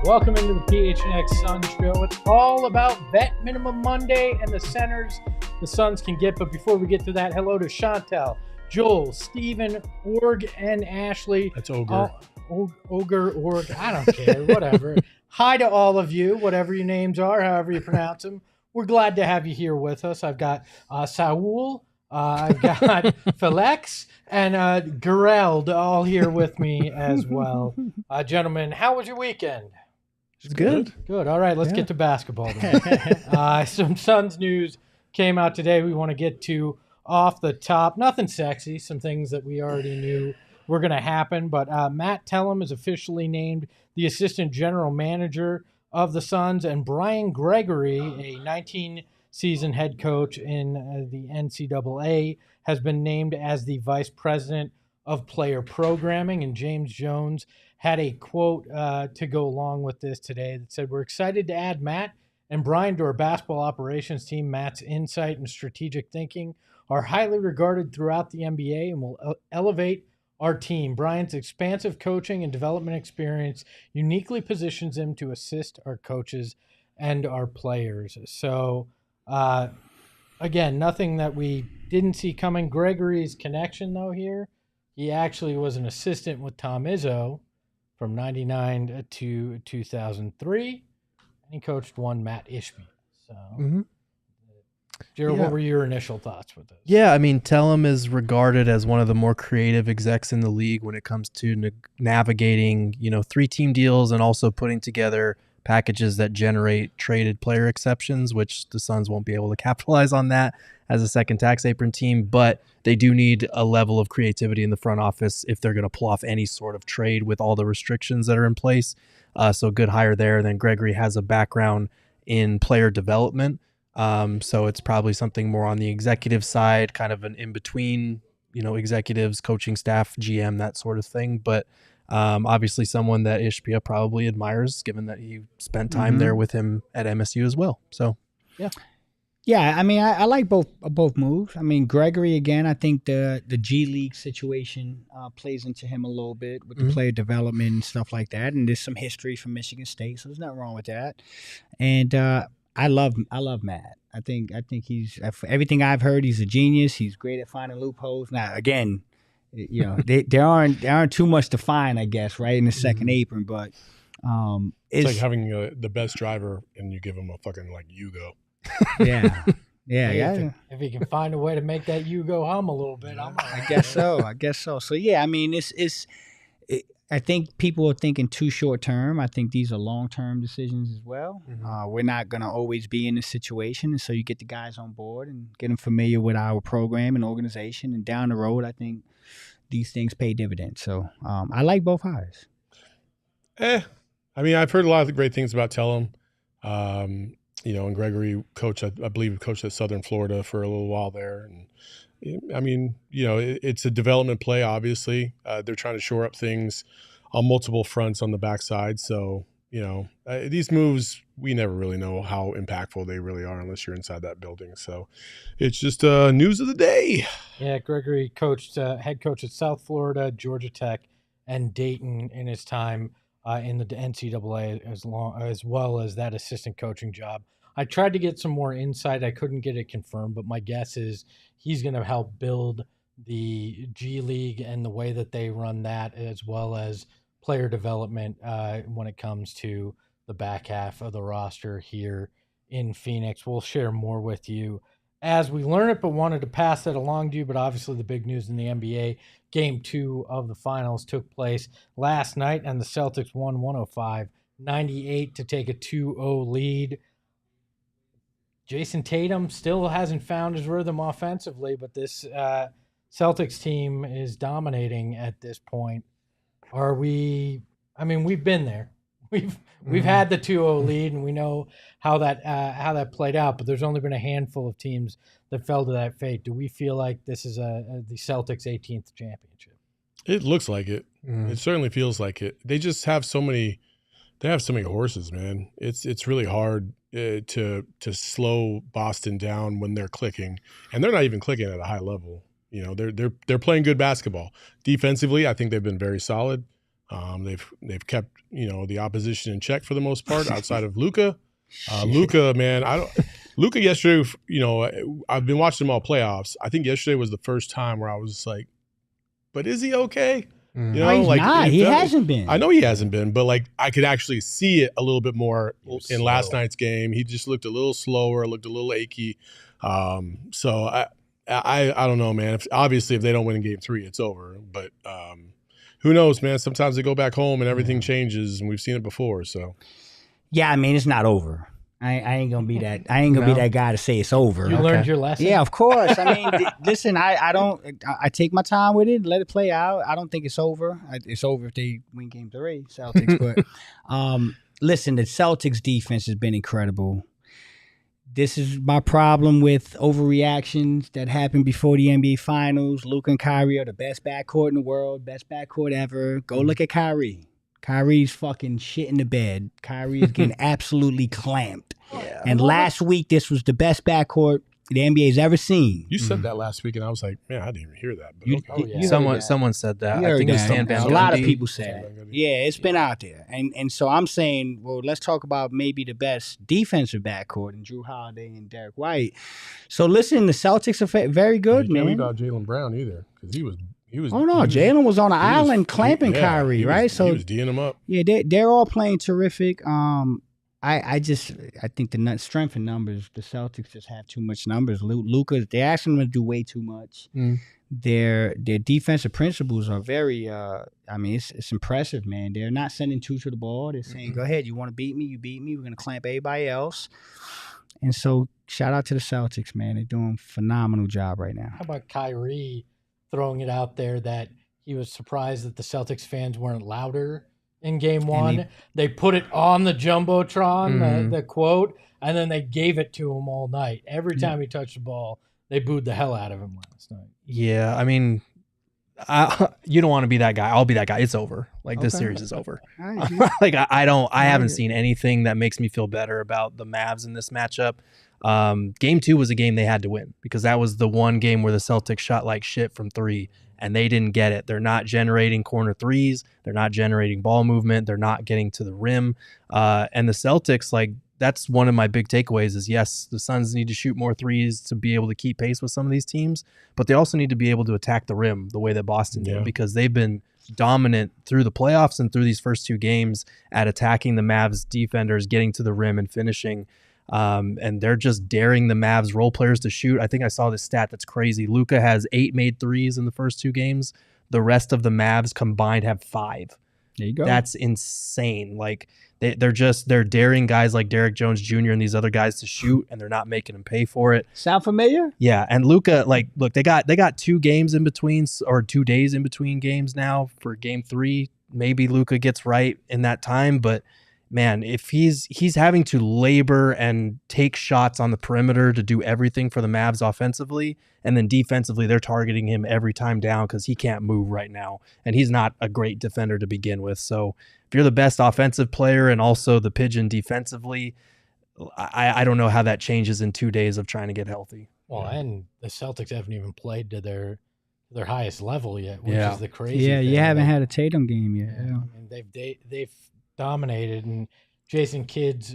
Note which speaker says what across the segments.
Speaker 1: Welcome into the PHNX Suns show. It's all about Vet Minimum Monday and the centers the Suns can get. But before we get to that, hello to Chantel, Joel, Steven, Org, and Ashley.
Speaker 2: That's Ogre.
Speaker 1: Ogre, Org, I don't care, whatever. Hi to all of you, whatever your names are, however you pronounce them. We're glad to have you here with us. I've got Saul, I've got Felix, and Gerald all here with me as well. Gentlemen, how was your weekend?
Speaker 2: It's good.
Speaker 1: Good. All right, let's get to basketball then. Some Suns news came out today we want to get to off the top. Nothing sexy, some things that we already knew were going to happen. But Matt Tellem is officially named the assistant general manager of the Suns, and Brian Gregory, a 19-season head coach in the NCAA, has been named as the vice president of player programming. And James Jones had a quote to go along with this today that said, "We're excited to add Matt and Brian to our basketball operations team. Matt's insight and strategic thinking are highly regarded throughout the NBA and will elevate our team. Brian's expansive coaching and development experience uniquely positions him to assist our coaches and our players." So, again, nothing that we didn't see coming. Gregory's connection, though, here, he actually was an assistant with Tom Izzo from 99 to 2003, and he coached one Matt Ishbia. So, Gerald, what were your initial thoughts with this?
Speaker 3: Yeah, I mean, Tellem is regarded as one of the more creative execs in the league when it comes to navigating, 3-team deals and also putting together packages that generate traded player exceptions, which the Suns won't be able to capitalize on that as a second tax apron team, but they do need a level of creativity in the front office if they're going to pull off any sort of trade with all the restrictions that are in place. So good hire there. Then Gregory has a background in player development. So it's probably something more on the executive side, kind of an in-between, executives, coaching staff, GM, that sort of thing. But obviously someone that Ishbia probably admires, given that he spent time there with him at MSU as well. So, yeah.
Speaker 4: Yeah, I mean, I like both moves. I mean, Gregory, again, I think the G League situation plays into him a little bit with the player development and stuff like that. And there's some history from Michigan State, so there's nothing wrong with that. And I love Matt. I think he's, everything I've heard, he's a genius. He's great at finding loopholes. Now, again, there aren't too much to find, I guess, right, in the second apron. But
Speaker 2: it's like having the best driver and you give him a fucking Yugo.
Speaker 4: Yeah.
Speaker 1: If he can find a way to make that Yugo hum a little bit,
Speaker 4: I guess so. So yeah, I mean, I think people are thinking too short term. I think these are long term decisions as well. We're not going to always be in this situation, and so you get the guys on board and get them familiar with our program and organization. And down the road, I think these things pay dividends. So I like both hires.
Speaker 2: I mean, I've heard a lot of great things about Tellem. And Gregory coached, I believe, coached at Southern Florida for a little while there. And I mean, it's a development play, obviously. They're trying to shore up things on multiple fronts on the backside. So, these moves, we never really know how impactful they really are unless you're inside that building. So it's just news of the day.
Speaker 1: Yeah, Gregory coached, head coach at South Florida, Georgia Tech, and Dayton in his time in the NCAA, as well as that assistant coaching job. I tried to get some more insight. I couldn't get it confirmed, but my guess is he's going to help build the G League and the way that they run that, as well as player development when it comes to the back half of the roster here in Phoenix. We'll share more with you as we learn it, but wanted to pass that along to you. But obviously the big news in the NBA, Game 2 of the finals took place last night, and the Celtics won 105-98 to take a 2-0 lead. Jason Tatum still hasn't found his rhythm offensively, but this Celtics team is dominating at this point. Are we? I mean, we've been there. We've had the 2-0 lead, and we know how that played out. But there's only been a handful of teams that fell to that fate. Do we feel like this is the Celtics' 18th championship?
Speaker 2: It looks like it. It certainly feels like it. They just have so many. They have so many horses, man. It's really hard to slow Boston down when they're clicking, and they're not even clicking at a high level. You know, they're playing good basketball. Defensively, I think they've been very solid. They've kept, you know, the opposition in check for the most part, outside of Luka. Luka, man, Luka yesterday. You know, I've been watching them all playoffs. I think yesterday was the first time where I was like, "But is he okay?" You know,
Speaker 4: No, he's not. He hasn't been.
Speaker 2: I know he hasn't been, but like I could actually see it a little bit more in last night's game. He just looked a little slower, looked a little achy. So I don't know, man. Obviously, if they don't win in Game 3, it's over. But who knows, man? Sometimes they go back home and everything changes, and we've seen it before. So
Speaker 4: Yeah, I mean, it's not over. I ain't gonna be that. I ain't gonna be that guy to say it's over.
Speaker 1: You learned your lesson.
Speaker 4: Yeah, of course. I mean, listen, I don't. I take my time with it. Let it play out. I don't think it's over. It's over if they win Game 3, Celtics. But listen, the Celtics defense has been incredible. This is my problem with overreactions that happened before the NBA Finals. Luka and Kyrie are the best backcourt in the world, best backcourt ever. Go look at Kyrie. Kyrie's fucking shit in the bed. Kyrie is getting absolutely clamped.
Speaker 3: Yeah.
Speaker 4: And last week, this was the best backcourt the NBA's ever seen.
Speaker 2: you said that last week, and I was like, man, I didn't even hear that. But
Speaker 4: You-
Speaker 2: okay.
Speaker 4: you-
Speaker 3: Someone said that.
Speaker 4: You
Speaker 3: I
Speaker 4: heard
Speaker 3: think it was
Speaker 4: that.
Speaker 3: Stan Van
Speaker 4: A lot of
Speaker 3: Gundy.
Speaker 4: people said it. Yeah, it's been out there. And so I'm saying, well, let's talk about maybe the best defensive backcourt in Drew Holiday and Derek White. So listen, the Celtics are very good,
Speaker 2: You can't leave
Speaker 4: man.
Speaker 2: out Jaylen Brown either, because he was.
Speaker 4: Oh no, Jalen was on the island clamping Kyrie, right?
Speaker 2: So he was D'ing him up.
Speaker 4: Yeah, they're all playing terrific. I think the strength in numbers, the Celtics just have too much numbers. Luka, they're asking him to do way too much. Their defensive principles are very. I mean, it's impressive, man. They're not sending two to the ball. They're saying, "Go ahead, you want to beat me? You beat me. We're gonna clamp everybody else." And so, shout out to the Celtics, man. They're doing a phenomenal job right now.
Speaker 1: How about Kyrie throwing it out there that he was surprised that the Celtics fans weren't louder in Game 1? They put it on the Jumbotron, the quote, and then they gave it to him all night. Every time he touched the ball, they booed the hell out of him last night.
Speaker 3: Yeah, I mean, you don't want to be that guy. I'll be that guy. It's over. Like, this series is over.
Speaker 4: All right, dude.
Speaker 3: Like, I haven't seen anything that makes me feel better about the Mavs in this matchup. Game 2 was a game they had to win because that was the one game where the Celtics shot like shit from 3 and they didn't get it. They're not generating corner threes. They're not generating ball movement. They're not getting to the rim. And the Celtics, like, that's one of my big takeaways is, yes, the Suns need to shoot more threes to be able to keep pace with some of these teams, but they also need to be able to attack the rim the way that Boston did because they've been dominant through the playoffs and through these first 2 games at attacking the Mavs defenders, getting to the rim and finishing. And they're just daring the Mavs role players to shoot. I think I saw this stat that's crazy. Luka has 8 made threes in the first 2 games. The rest of the Mavs combined have 5.
Speaker 4: There you go.
Speaker 3: That's insane. Like they're daring guys like Derek Jones Jr. and these other guys to shoot, and they're not making them pay for it.
Speaker 4: Sound familiar?
Speaker 3: Yeah, and Luka, like, look, they got 2 games in between, or 2 days in between games now for Game 3. Maybe Luka gets right in that time, but man, if he's having to labor and take shots on the perimeter to do everything for the Mavs offensively, and then defensively they're targeting him every time down because he can't move right now, and he's not a great defender to begin with. So if you're the best offensive player and also the pigeon defensively, I don't know how that changes in 2 days of trying to get healthy.
Speaker 1: Well, and the Celtics haven't even played to their highest level yet, which is the crazy
Speaker 4: Yeah,
Speaker 1: thing.
Speaker 4: you haven't had a Tatum game yet.
Speaker 1: Yeah. I mean, they've dominated, and Jason Kidd's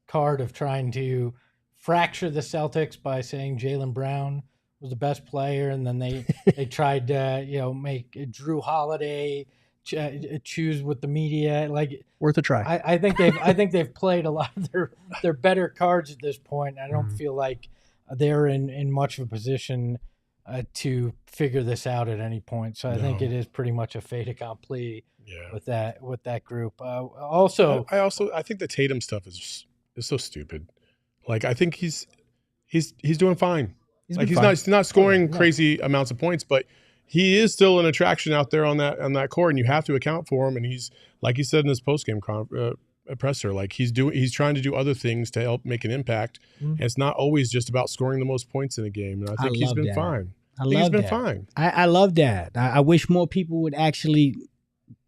Speaker 1: card of trying to fracture the Celtics by saying Jaylen Brown was the best player, and then they tried to make Drew Holiday choose with the media. Like,
Speaker 3: worth a try.
Speaker 1: I think they've played a lot of their better cards at this point. I don't feel like they're in much of a position to figure this out at any point. So I think it is pretty much a fait accompli with that group. I think the Tatum stuff is so stupid.
Speaker 2: Like, I think he's doing fine.
Speaker 3: He's
Speaker 2: He's not scoring crazy amounts of points, but he is still an attraction out there on that court, and you have to account for him. And he's, like he said in his postgame presser, like he's trying to do other things to help make an impact. And it's not always just about scoring the most points in a game. And I think he's been fine. He's been fine.
Speaker 4: I love that. I wish more people would actually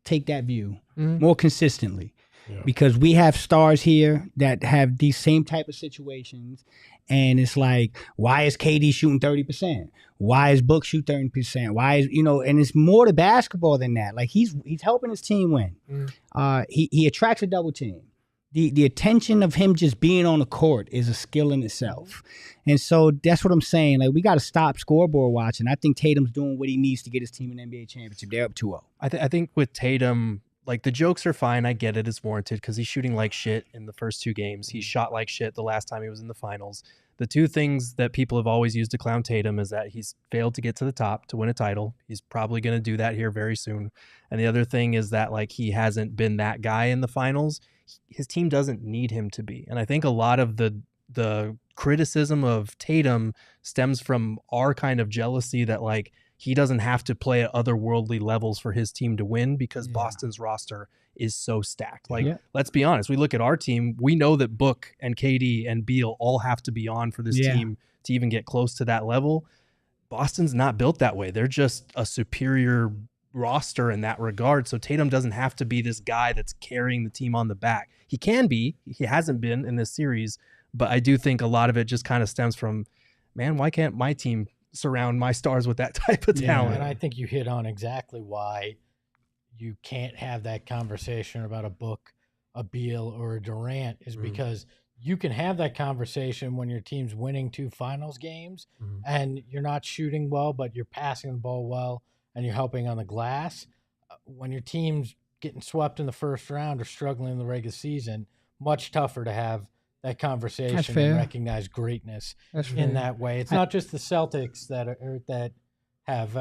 Speaker 4: take that view more consistently.
Speaker 2: Yeah.
Speaker 4: Because we have stars here that have these same type of situations, and it's like, why is KD shooting 30%? Why is Book shoot 30%? Why is and it's more to basketball than that. Like he's helping his team win. He attracts a double team. The attention of him just being on the court is a skill in itself. And so that's what I'm saying. Like, we got to stop scoreboard watching. I think Tatum's doing what he needs to get his team an NBA championship. They're up 2-0.
Speaker 3: I think with Tatum, like, the jokes are fine. I get it. It's warranted because he's shooting like shit in the first 2 games. He shot like shit the last time he was in the finals. The 2 things that people have always used to clown Tatum is that he's failed to get to the top to win a title. He's probably going to do that here very soon. And the other thing is that, like, he hasn't been that guy in the finals. His team doesn't need him to be. And I think a lot of the criticism of Tatum stems from our kind of jealousy that, like, he doesn't have to play at otherworldly levels for his team to win because Boston's roster is so stacked. Like, let's be honest. We look at our team. We know that Book and KD and Beal all have to be on for this team to even get close to that level. Boston's not built that way. They're just a superior roster in that regard. So Tatum doesn't have to be this guy that's carrying the team on the back. He can be. He hasn't been in this series. But I do think a lot of it just kind of stems from, man, why can't my team surround my stars with that type of talent?
Speaker 1: And I think you hit on exactly why you can't have that conversation about a Book, a Beal, or a Durant is because you can have that conversation when your team's winning 2 finals games and you're not shooting well, but you're passing the ball well and you're helping on the glass. When your team's getting swept in the first round or struggling in the regular season, much tougher to have that conversation and recognize greatness in that way. It's not just the Celtics that have,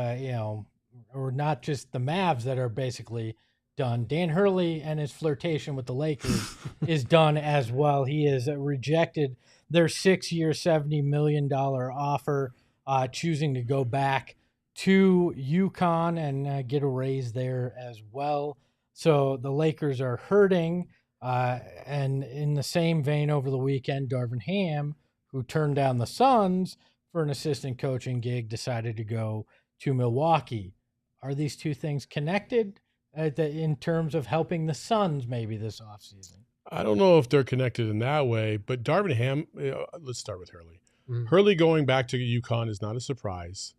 Speaker 1: or not just the Mavs that are basically done. Dan Hurley and his flirtation with the Lakers is done as well. He has rejected their 6-year, $70 million offer, choosing to go back to UConn and get a raise there as well. So the Lakers are hurting. And in the same vein, over the weekend, Darvin Ham, who turned down the Suns for an assistant coaching gig, decided to go to Milwaukee. Are these 2 things connected in terms of helping the Suns maybe this offseason?
Speaker 2: I don't know if they're connected in that way, but Darvin Ham, let's start with Hurley. Hurley going back to UConn is not a surprise.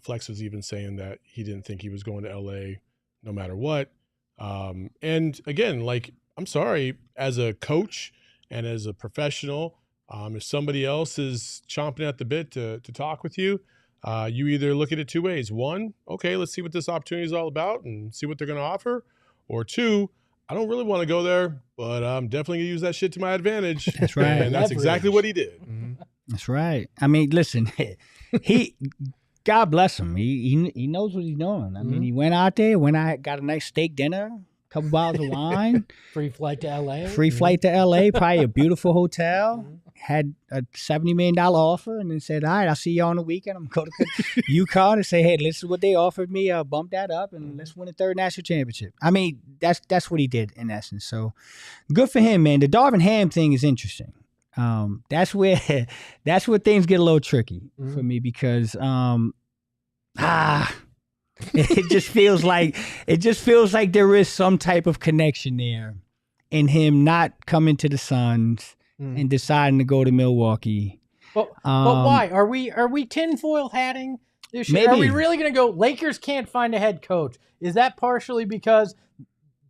Speaker 2: Flex was even saying that he didn't think he was going to LA no matter what. And again, like, I'm sorry, as a coach and as a professional, if somebody else is chomping at the bit to talk with you, you either look at it 2 ways. 1, okay, let's see what this opportunity is all about and see what they're going to offer. Or 2, I don't really want to go there, but I'm definitely going to use that shit to my advantage.
Speaker 4: That's right.
Speaker 2: And that's exactly what he did.
Speaker 4: That's right. I mean, listen, God bless him. He knows what he's doing. I mean, he went out there, got a nice steak dinner, a couple bottles of wine.
Speaker 1: Free flight to LA.
Speaker 4: Probably a beautiful hotel. Had a $70 million offer and then said, all right, I'll see you on the weekend. I'm going to go to UConn and say, hey, this is what they offered me. Bump that up and let's win a 3rd national championship. I mean, that's what he did in essence. So good for him, man. The Darvin Ham thing is interesting. That's where things get a little tricky for me because it just feels like there is some type of connection there in him not coming to the Suns and deciding to go to Milwaukee.
Speaker 1: But why? Are we tinfoil hatting this year?
Speaker 4: Maybe.
Speaker 1: Are we really going to go, Lakers can't find a head coach? Is that partially because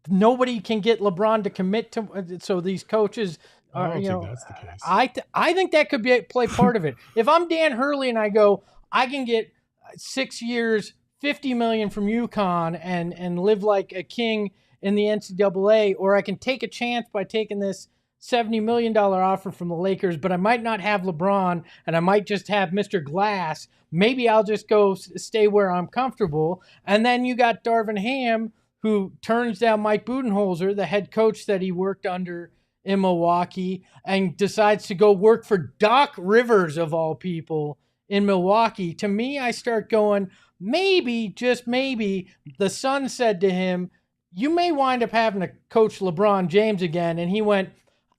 Speaker 1: nobody can get LeBron to commit to, so these coaches are,
Speaker 2: I don't think that's the case.
Speaker 1: I think that could play part of it. If I'm Dan Hurley and I go, I can get 6 years, $50 million from UConn and live like a king in the NCAA, or I can take a chance by taking this $70 million offer from the Lakers, but I might not have LeBron and I might just have Mr. Glass. Maybe I'll just go stay where I'm comfortable. And then you got Darvin Ham, who turns down Mike Budenholzer, the head coach that he worked under in Milwaukee and decides to go work for Doc Rivers, of all people, in Milwaukee. To me, I start going, maybe, just maybe, the Suns said to him, you may wind up having to coach LeBron James again. And he went,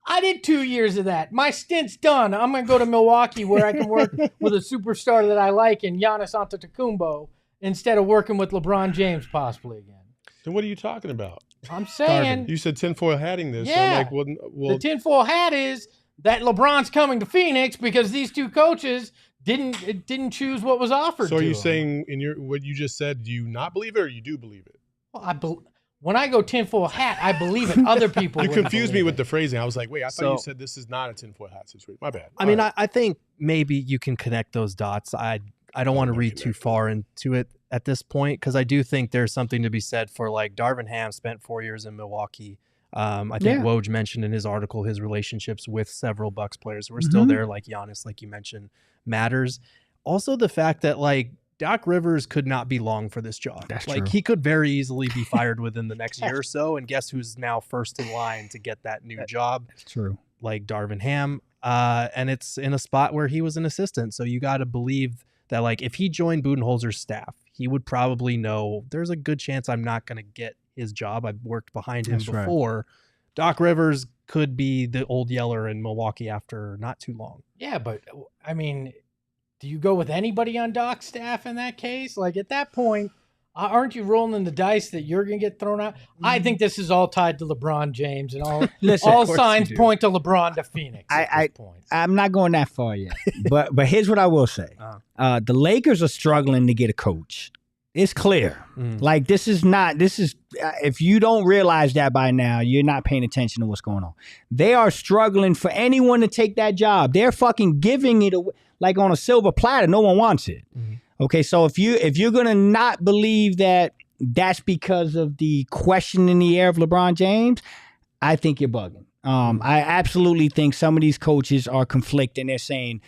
Speaker 1: I did 2 years of that. My stint's done. I'm going to go to Milwaukee where I can work with a superstar that I like in Giannis Antetokounmpo instead of working with LeBron James possibly again.
Speaker 2: Then what are you talking about?
Speaker 1: I'm saying.
Speaker 2: You said tinfoil hatting this.
Speaker 1: Yeah.
Speaker 2: So I'm like, well,
Speaker 1: the tinfoil hat is that LeBron's coming to Phoenix because these two coaches didn't choose what was offered.
Speaker 2: So are you
Speaker 1: them.
Speaker 2: saying in what you just said, do you not believe it or you do believe it?
Speaker 1: Well, when I go tinfoil hat, I believe it. Other people.
Speaker 2: You confused me with
Speaker 1: it.
Speaker 2: the phrasing. I was like, wait, I thought you said this is not a tinfoil hat situation. My bad.
Speaker 3: I mean, I think maybe you can connect those dots. I don't want to read too far into it at this point, because I do think there's something to be said for, like, Darvin Ham spent 4 years in Milwaukee. I think Woj mentioned in his article his relationships with several Bucks players who are still there, like Giannis, like you mentioned, matters. Also, the fact that, like, Doc Rivers could not be long for this job.
Speaker 4: That's
Speaker 3: like,
Speaker 4: true.
Speaker 3: He could very easily be fired within the next year or so, and guess who's now first in line to get that new job?
Speaker 4: That's true.
Speaker 3: Like Darvin Ham. And it's in a spot where he was an assistant, so you got to believe that, like, if he joined Budenholzer's staff, he would probably know there's a good chance I'm not going to get his job. I've worked behind him before. Right. Doc Rivers could be the old yeller in Milwaukee after not too long.
Speaker 1: Yeah, but I mean, do you go with anybody on Doc's staff in that case? Like, at that point, aren't you rolling the dice that you're going to get thrown out? I think this is all tied to LeBron James, and all signs point to LeBron to Phoenix at this point. I'm
Speaker 4: not going that far yet, but here's what I will say: the Lakers are struggling to get a coach. It's clear. Like, this is if you don't realize that by now, you're not paying attention to what's going on. They are struggling for anyone to take that job. They're fucking giving it away, like on a silver platter. No one wants it. Okay, so if you're gonna not believe that that's because of the question in the air of LeBron James, I think you're bugging. I absolutely think some of these coaches are conflicting. They're saying,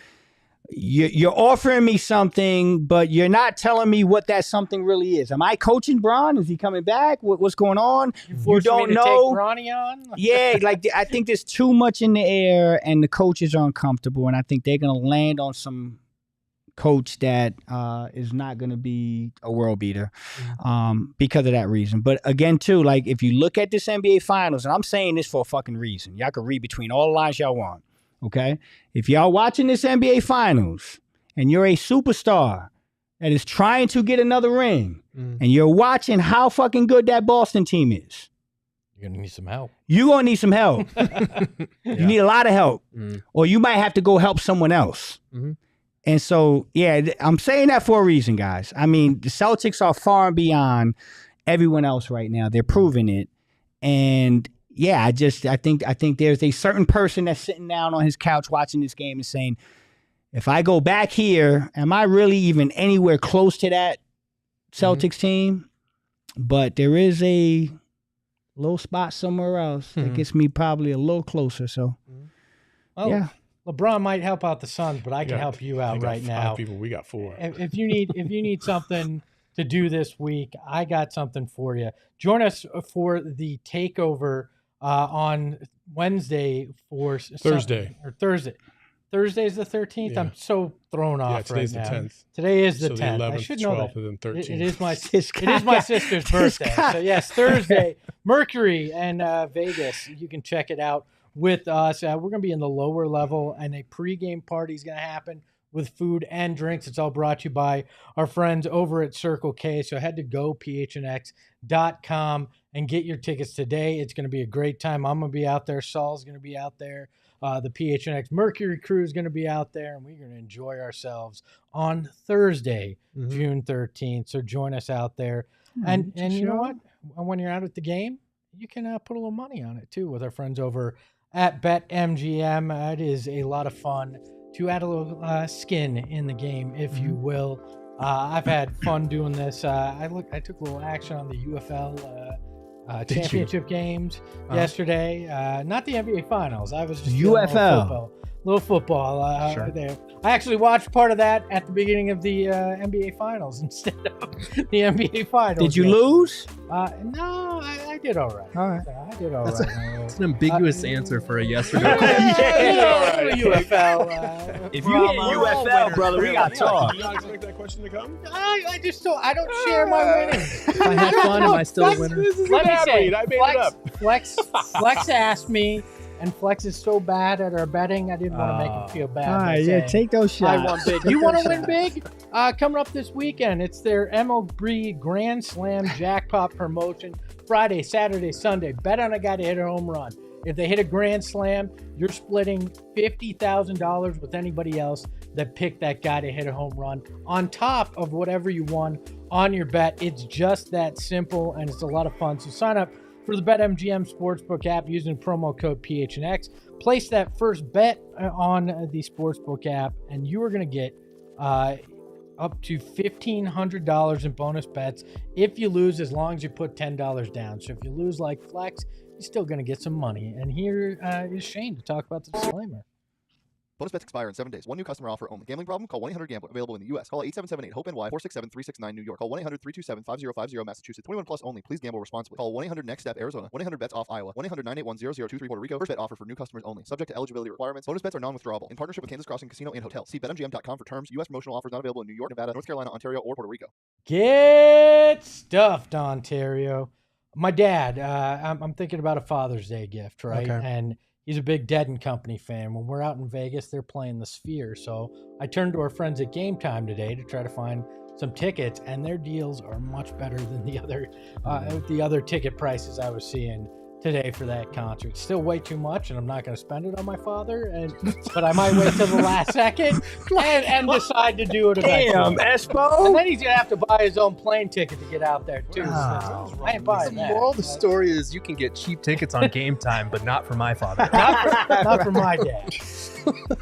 Speaker 4: you're offering me something, but you're not telling me what that something really is. Am I coaching Bron? Is he coming back? What's going on?
Speaker 1: You don't know. Take Bronny on?
Speaker 4: Yeah, like, I think there's too much in the air, and the coaches are uncomfortable, and I think they're going to land on some coach that is not going to be a world beater because of that reason. But again, too, like, if you look at this NBA Finals, and I'm saying this for a fucking reason. Y'all can read between all the lines y'all want. Okay, if y'all watching this NBA Finals and you're a superstar that is trying to get another ring, and you're watching how fucking good that Boston team is,
Speaker 1: you're gonna need some help.
Speaker 4: You're gonna need some help. You need a lot of help, or you might have to go help someone else. And so, yeah, I'm saying that for a reason, guys. I mean, the Celtics are far and beyond everyone else right now. They're proving it, and yeah, I think there's a certain person that's sitting down on his couch watching this game and saying, if I go back here, am I really even anywhere close to that Celtics team? But there is a little spot somewhere else that gets me probably a little closer. So, yeah.
Speaker 1: LeBron might help out the Suns, but I can help you out right now.
Speaker 2: People, we got 4.
Speaker 1: If you need something to do this week, I got something for you. Join us for the takeover on Wednesday for
Speaker 2: Thursday.
Speaker 1: Thursday's the 13th. Yeah. I'm so thrown off right now.
Speaker 2: Today's the 10th.
Speaker 1: Today is the 10th.
Speaker 2: The 11th,
Speaker 1: I should know that.
Speaker 2: And 13th.
Speaker 1: It is my sister's birthday. So yes, Thursday, Mercury and Vegas. You can check it out with us. We're going to be in the lower level, and a pregame party is going to happen with food and drinks. It's all brought to you by our friends over at Circle K. So head to gophnx.com and get your tickets today. It's going to be a great time. I'm going to be out there. Saul's going to be out there. The PHNX Mercury crew is going to be out there, and we're going to enjoy ourselves on Thursday, June 13th. So join us out there. And you know what? When you're out at the game, you can put a little money on it, too, with our friends over at BetMGM. It is a lot of fun to add a little skin in the game, if you will. I've had fun doing this. I took a little action on the UFL championship games yesterday. Not the NBA Finals. I was just
Speaker 4: UFL.
Speaker 1: little football
Speaker 3: Sure.
Speaker 1: there. I actually watched part of that at the beginning of the NBA Finals instead of the NBA Finals.
Speaker 4: Did you lose?
Speaker 1: No, I did all right.
Speaker 4: All right.
Speaker 1: I did all right.
Speaker 3: It's an ambiguous answer for a yes or no.
Speaker 1: UFL.
Speaker 5: If you hit UFL, brother, we got to talk.
Speaker 2: Did you not expect that question to come?
Speaker 1: I just don't. I don't share my winnings.
Speaker 3: If I had fun, am I still a winner?
Speaker 2: This is
Speaker 1: Let
Speaker 2: an
Speaker 1: me say,
Speaker 2: athlete. I made it up.
Speaker 1: Flex asked me, and Flex is so bad at our betting. I didn't want to make him feel bad.
Speaker 4: All
Speaker 1: by
Speaker 4: right,
Speaker 1: saying,
Speaker 4: take those shots.
Speaker 1: I won big. You want to win big? Coming up this weekend, it's their MLB Grand Slam Jackpot promotion. Friday, Saturday, Sunday. Bet on a guy to hit a home run. If they hit a Grand Slam, you're splitting $50,000 with anybody else that picked that guy to hit a home run on top of whatever you won on your bet. It's just that simple, and it's a lot of fun. So sign up for the BetMGM Sportsbook app using promo code PHNX. Place that first bet on the Sportsbook app, and you are going to get up to $1,500 in bonus bets if you lose, as long as you put $10 down. So if you lose like Flex, you're still going to get some money. And here is Shane to talk about the disclaimer.
Speaker 6: Bonus bets expire in 7 days. One new customer offer only. Gambling problem? Call 1-800-GAMBLER. Available in the U.S. Call 877-8-HOPE-NY 467-369 New York. Call 1-800-327-5050 Massachusetts. 21 plus only. Please gamble responsibly. Call 1-800-NEXT-STEP Arizona. 1-800-BETS-OFF Iowa. 1-800-981-0023 Puerto Rico. First bet offer for new customers only. Subject to eligibility requirements. Bonus bets are non-withdrawable. In partnership with Kansas Crossing Casino and Hotel. See BetMGM.com for terms. U.S. promotional offers not available in New York, Nevada, North Carolina, Ontario, or Puerto Rico.
Speaker 1: Get stuffed, Ontario. My dad, I'm thinking about a Father's Day gift, right?
Speaker 3: Okay.
Speaker 1: And he's a big Dead & Company fan. When we're out in Vegas, they're playing the Sphere. So I turned to our friends at Game Time today to try to find some tickets, and their deals are much better than the other ticket prices I was seeing today for that concert. Still way too much, and I'm not going to spend it on my father. But I might wait till the last second and decide to do it eventually.
Speaker 5: Damn, Espo.
Speaker 1: And then he's going to have to buy his own plane ticket to get out there, too. So I ain't buying
Speaker 3: The
Speaker 1: that.
Speaker 3: moral of the story is you can get cheap tickets on Game Time, but not for my father.
Speaker 1: Not for my dad.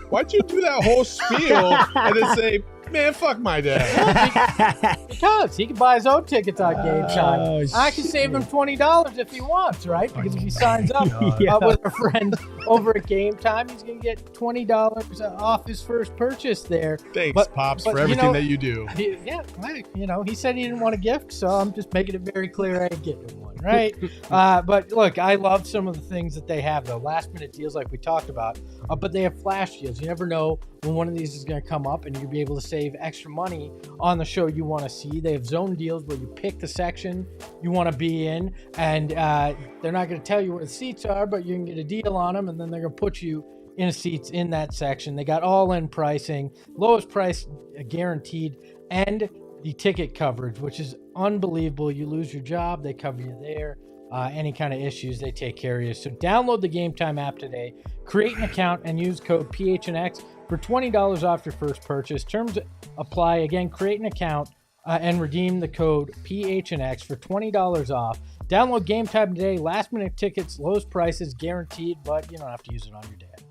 Speaker 2: Why'd you do that whole spiel and then say, man, fuck my dad?
Speaker 1: Because he can buy his own tickets on Game Time.
Speaker 4: Oh,
Speaker 1: I can save him $20 if he wants, right? Because if he signs up
Speaker 4: Yeah.
Speaker 1: with a friend over at Game Time, he's going to get $20 off his first purchase there.
Speaker 2: Thanks, Pops,
Speaker 1: but
Speaker 2: for
Speaker 1: you
Speaker 2: everything
Speaker 1: know-
Speaker 2: that you do.
Speaker 1: He said he didn't want a gift, so I'm just making it very clear I ain't getting him one, right? But look, I love some of the things that they have, though. Last minute deals like we talked about, but they have flash deals. You never know when one of these is going to come up, and you'll be able to save extra money on the show you want to see. They have zone deals where you pick the section you want to be in, and they're not going to tell you where the seats are, but you can get a deal on them, and then they're going to put you in seats in that section. They got all-in pricing, lowest price guaranteed, and the ticket coverage, which is unbelievable. You lose your job, they cover you there. Any kind of issues, they take care of you. So download the Game Time app today, create an account, and use code PHNX for $20 off your first purchase. Terms apply. Again, create an account and redeem the code PHNX for $20 off. Download Game Time today. Last minute tickets, lowest prices guaranteed, but you don't have to use it on your dad.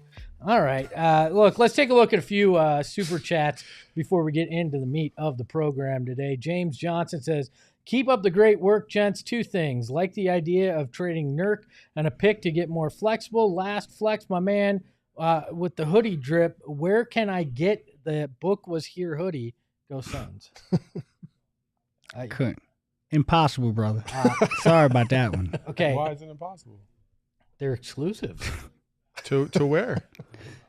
Speaker 1: All right. Look, let's take a look at a few super chats before we get into the meat of the program today. James Johnson says, keep up the great work, gents. 2 things. Like the idea of trading Nurk and a pick to get more flexible. Last flex, my man, with the hoodie drip. Where can I get the book was here hoodie? Go Suns.
Speaker 4: I couldn't. Impossible, brother. Sorry about that one.
Speaker 1: Okay.
Speaker 2: Why is it impossible?
Speaker 1: They're exclusive
Speaker 2: To where?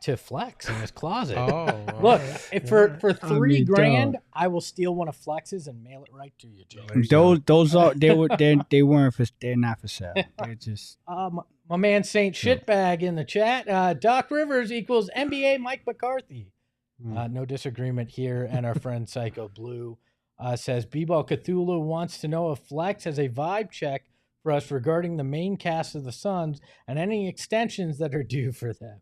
Speaker 1: to Flex in his closet.
Speaker 2: Oh,
Speaker 1: Look, if for $3 grand,
Speaker 4: dog.
Speaker 1: I will steal one of Flex's and mail it right to you, James.
Speaker 4: Those are they weren't for, they're not for sale. They're just
Speaker 1: My man Saint Shitbag in the chat. Doc Rivers equals NBA Mike McCarthy. No disagreement here. And our friend Psycho Blue says, B-Ball Cthulhu wants to know if Flex has a vibe check for us regarding the main cast of the Suns and any extensions that are due for them.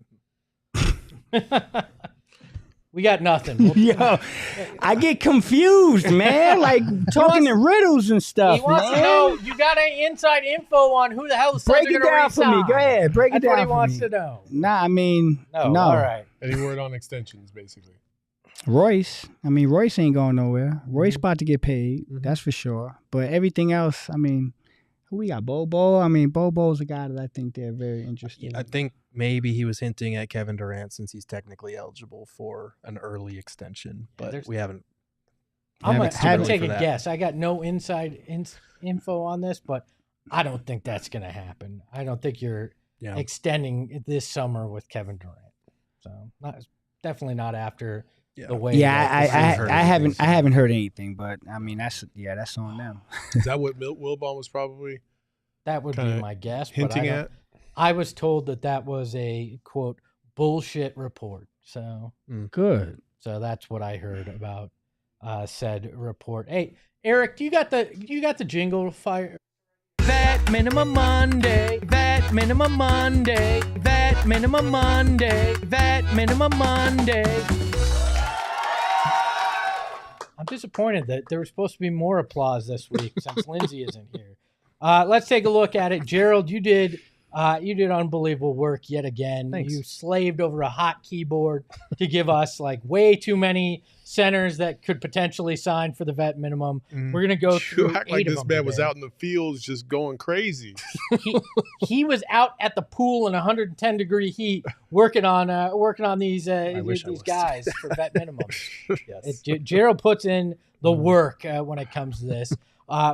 Speaker 1: We got nothing.
Speaker 4: yo, I get confused, man. Like talking in riddles and stuff,
Speaker 1: He wants
Speaker 4: man.
Speaker 1: to know, you got any inside info on who the hell the Suns
Speaker 4: Break
Speaker 1: are
Speaker 4: it
Speaker 1: going to
Speaker 4: down for me.
Speaker 1: re-sign?
Speaker 4: Go ahead, break it
Speaker 1: That's what
Speaker 4: down
Speaker 1: he
Speaker 4: for
Speaker 1: wants
Speaker 4: me.
Speaker 1: to know.
Speaker 4: Nah, I mean, no.
Speaker 1: All right.
Speaker 2: Any word on extensions, basically?
Speaker 4: Royce ain't going nowhere. Royce about to get paid, that's for sure. But everything else, I mean, Who we got? Bobo. I mean, Bobo's a guy that I think they're very interested.
Speaker 3: I think maybe he was hinting at Kevin Durant since he's technically eligible for an early extension, but we haven't.
Speaker 1: I'm going to take a guess. I got no inside info on this, but I don't think that's going to happen. I don't think you're extending this summer with Kevin Durant. So definitely not after the way.
Speaker 4: Yeah, I haven't heard anything, but I mean that's on them.
Speaker 2: Is that what Wilbon was probably?
Speaker 1: That would be my guess.
Speaker 2: Hinting at.
Speaker 1: I was told that was a quote bullshit report. So
Speaker 4: good.
Speaker 1: So that's what I heard about said report. Hey, Eric, do you got the jingle fire? Vet minimum Monday. Vet minimum Monday. Vet minimum Monday. Vet minimum Monday. I'm disappointed that there was supposed to be more applause this week since Lindsay isn't here. Let's take a look at it. Gerald, you did unbelievable work yet again.
Speaker 3: Thanks.
Speaker 1: You slaved over a hot keyboard to give us like way too many centers that could potentially sign for the vet minimum. We're gonna go through.
Speaker 2: You act like this man was out in the fields just going crazy.
Speaker 1: He was out at the pool in 110-degree heat working on these guys for vet minimums.
Speaker 3: Yes.
Speaker 1: Gerald puts in the work when it comes to this.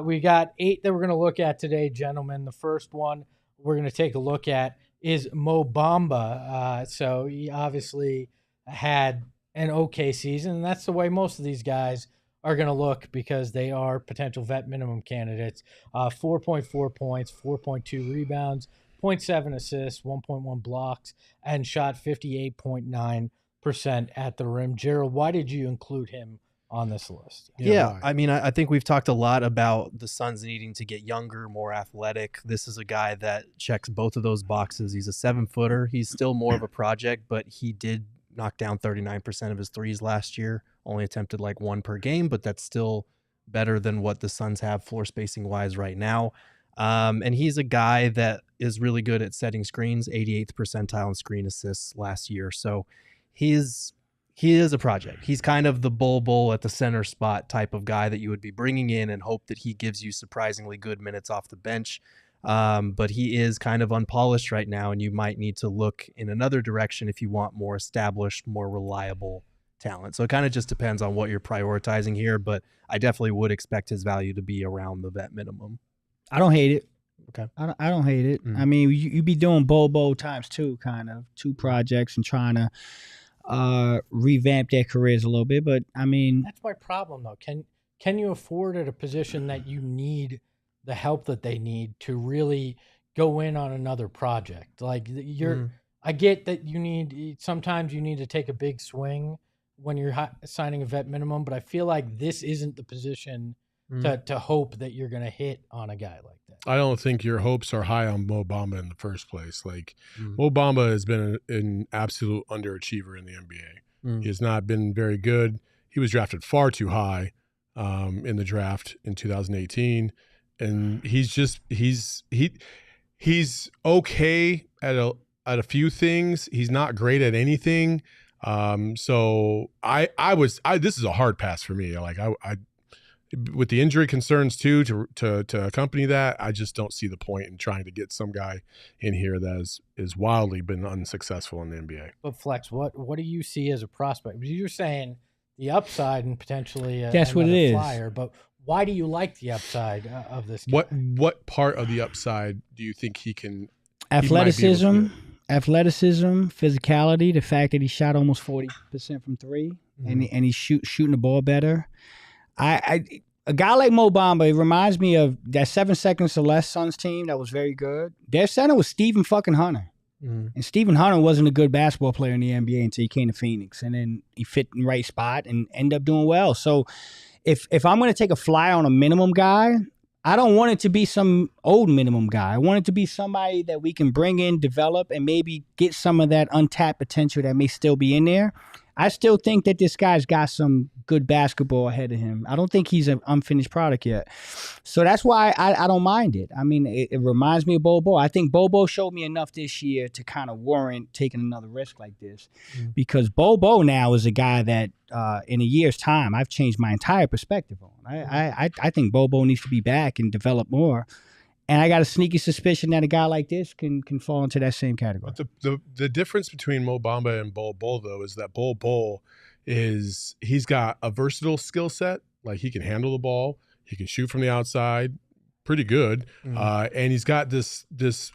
Speaker 1: We got 8 that we're going to look at today, gentlemen. The first one we're going to take a look at is Mo Bamba. So he obviously had an okay season, and that's the way most of these guys are going to look because they are potential vet minimum candidates. 4.4 points, 4.2 rebounds, 0.7 assists, 1.1 blocks, and shot 58.9% at the rim. Gerald, why did you include him on this list?
Speaker 3: Yeah, I mean, I think we've talked a lot about the Suns needing to get younger, more athletic. This is a guy that checks both of those boxes. He's a 7-footer. He's still more of a project, but he did knock down 39% of his threes last year. Only attempted like 1 per game, but that's still better than what the Suns have floor spacing wise right now. And he's a guy that is really good at setting screens, 88th percentile in screen assists last year. So he is a project. He's kind of the bull at the center spot type of guy that you would be bringing in and hope that he gives you surprisingly good minutes off the bench. But he is kind of unpolished right now, and you might need to look in another direction if you want more established, more reliable talent. So it kind of just depends on what you're prioritizing here, but I definitely would expect his value to be around the vet minimum.
Speaker 4: I don't hate it.
Speaker 3: Okay.
Speaker 4: I don't hate it. I mean, you be doing Bobo times 2, kind of 2 projects and trying to revamp their careers a little bit, but I mean,
Speaker 1: that's my problem though. Can you afford at a position that you need the help that they need to really go in on another project? Like I get that sometimes you need to take a big swing when you're signing a vet minimum, but I feel like this isn't the position to hope that you're going to hit on a guy like that.
Speaker 2: I don't think your hopes are high on Mo Bamba in the first place. Like Mo Bamba has been an absolute underachiever in the NBA. He has not been very good. He was drafted far too high in the draft in 2018, and he's okay at a few things. He's not great at anything. So this is a hard pass for me. Like I with the injury concerns too, to accompany that, I just don't see the point in trying to get some guy in here that is wildly been unsuccessful in the NBA.
Speaker 1: But Flex, what do you see as a prospect? You're saying the upside and potentially
Speaker 4: that's what it is.
Speaker 1: Flyer, but why do you like the upside of this guy?
Speaker 2: What part of the upside do you think he can?
Speaker 4: Athleticism, physicality, the fact that he shot almost 40% from 3, and he's shooting the ball better. A guy like Mo Bamba, it reminds me of that 7 seconds or less Suns team that was very good. Their center was Stephen fucking Hunter. And Stephen Hunter wasn't a good basketball player in the NBA until he came to Phoenix. And then he fit in the right spot and ended up doing well. So if I'm going to take a flyer on a minimum guy, I don't want it to be some old minimum guy. I want it to be somebody that we can bring in, develop, and maybe get some of that untapped potential that may still be in there. I still think that this guy's got some good basketball ahead of him. I don't think he's an unfinished product yet. So that's why I don't mind it. I mean, it reminds me of Bobo. I think Bobo showed me enough this year to kind of warrant taking another risk like this. Because Bobo now is a guy that in a year's time, I've changed my entire perspective on. I think Bobo needs to be back and develop more. And I got a sneaky suspicion that a guy like this can fall into that same category.
Speaker 2: But the difference between Mo Bamba and Bol Bol, though, is that Bol he's got a versatile skill set. Like, he can handle the ball. He can shoot from the outside pretty good. And he's got this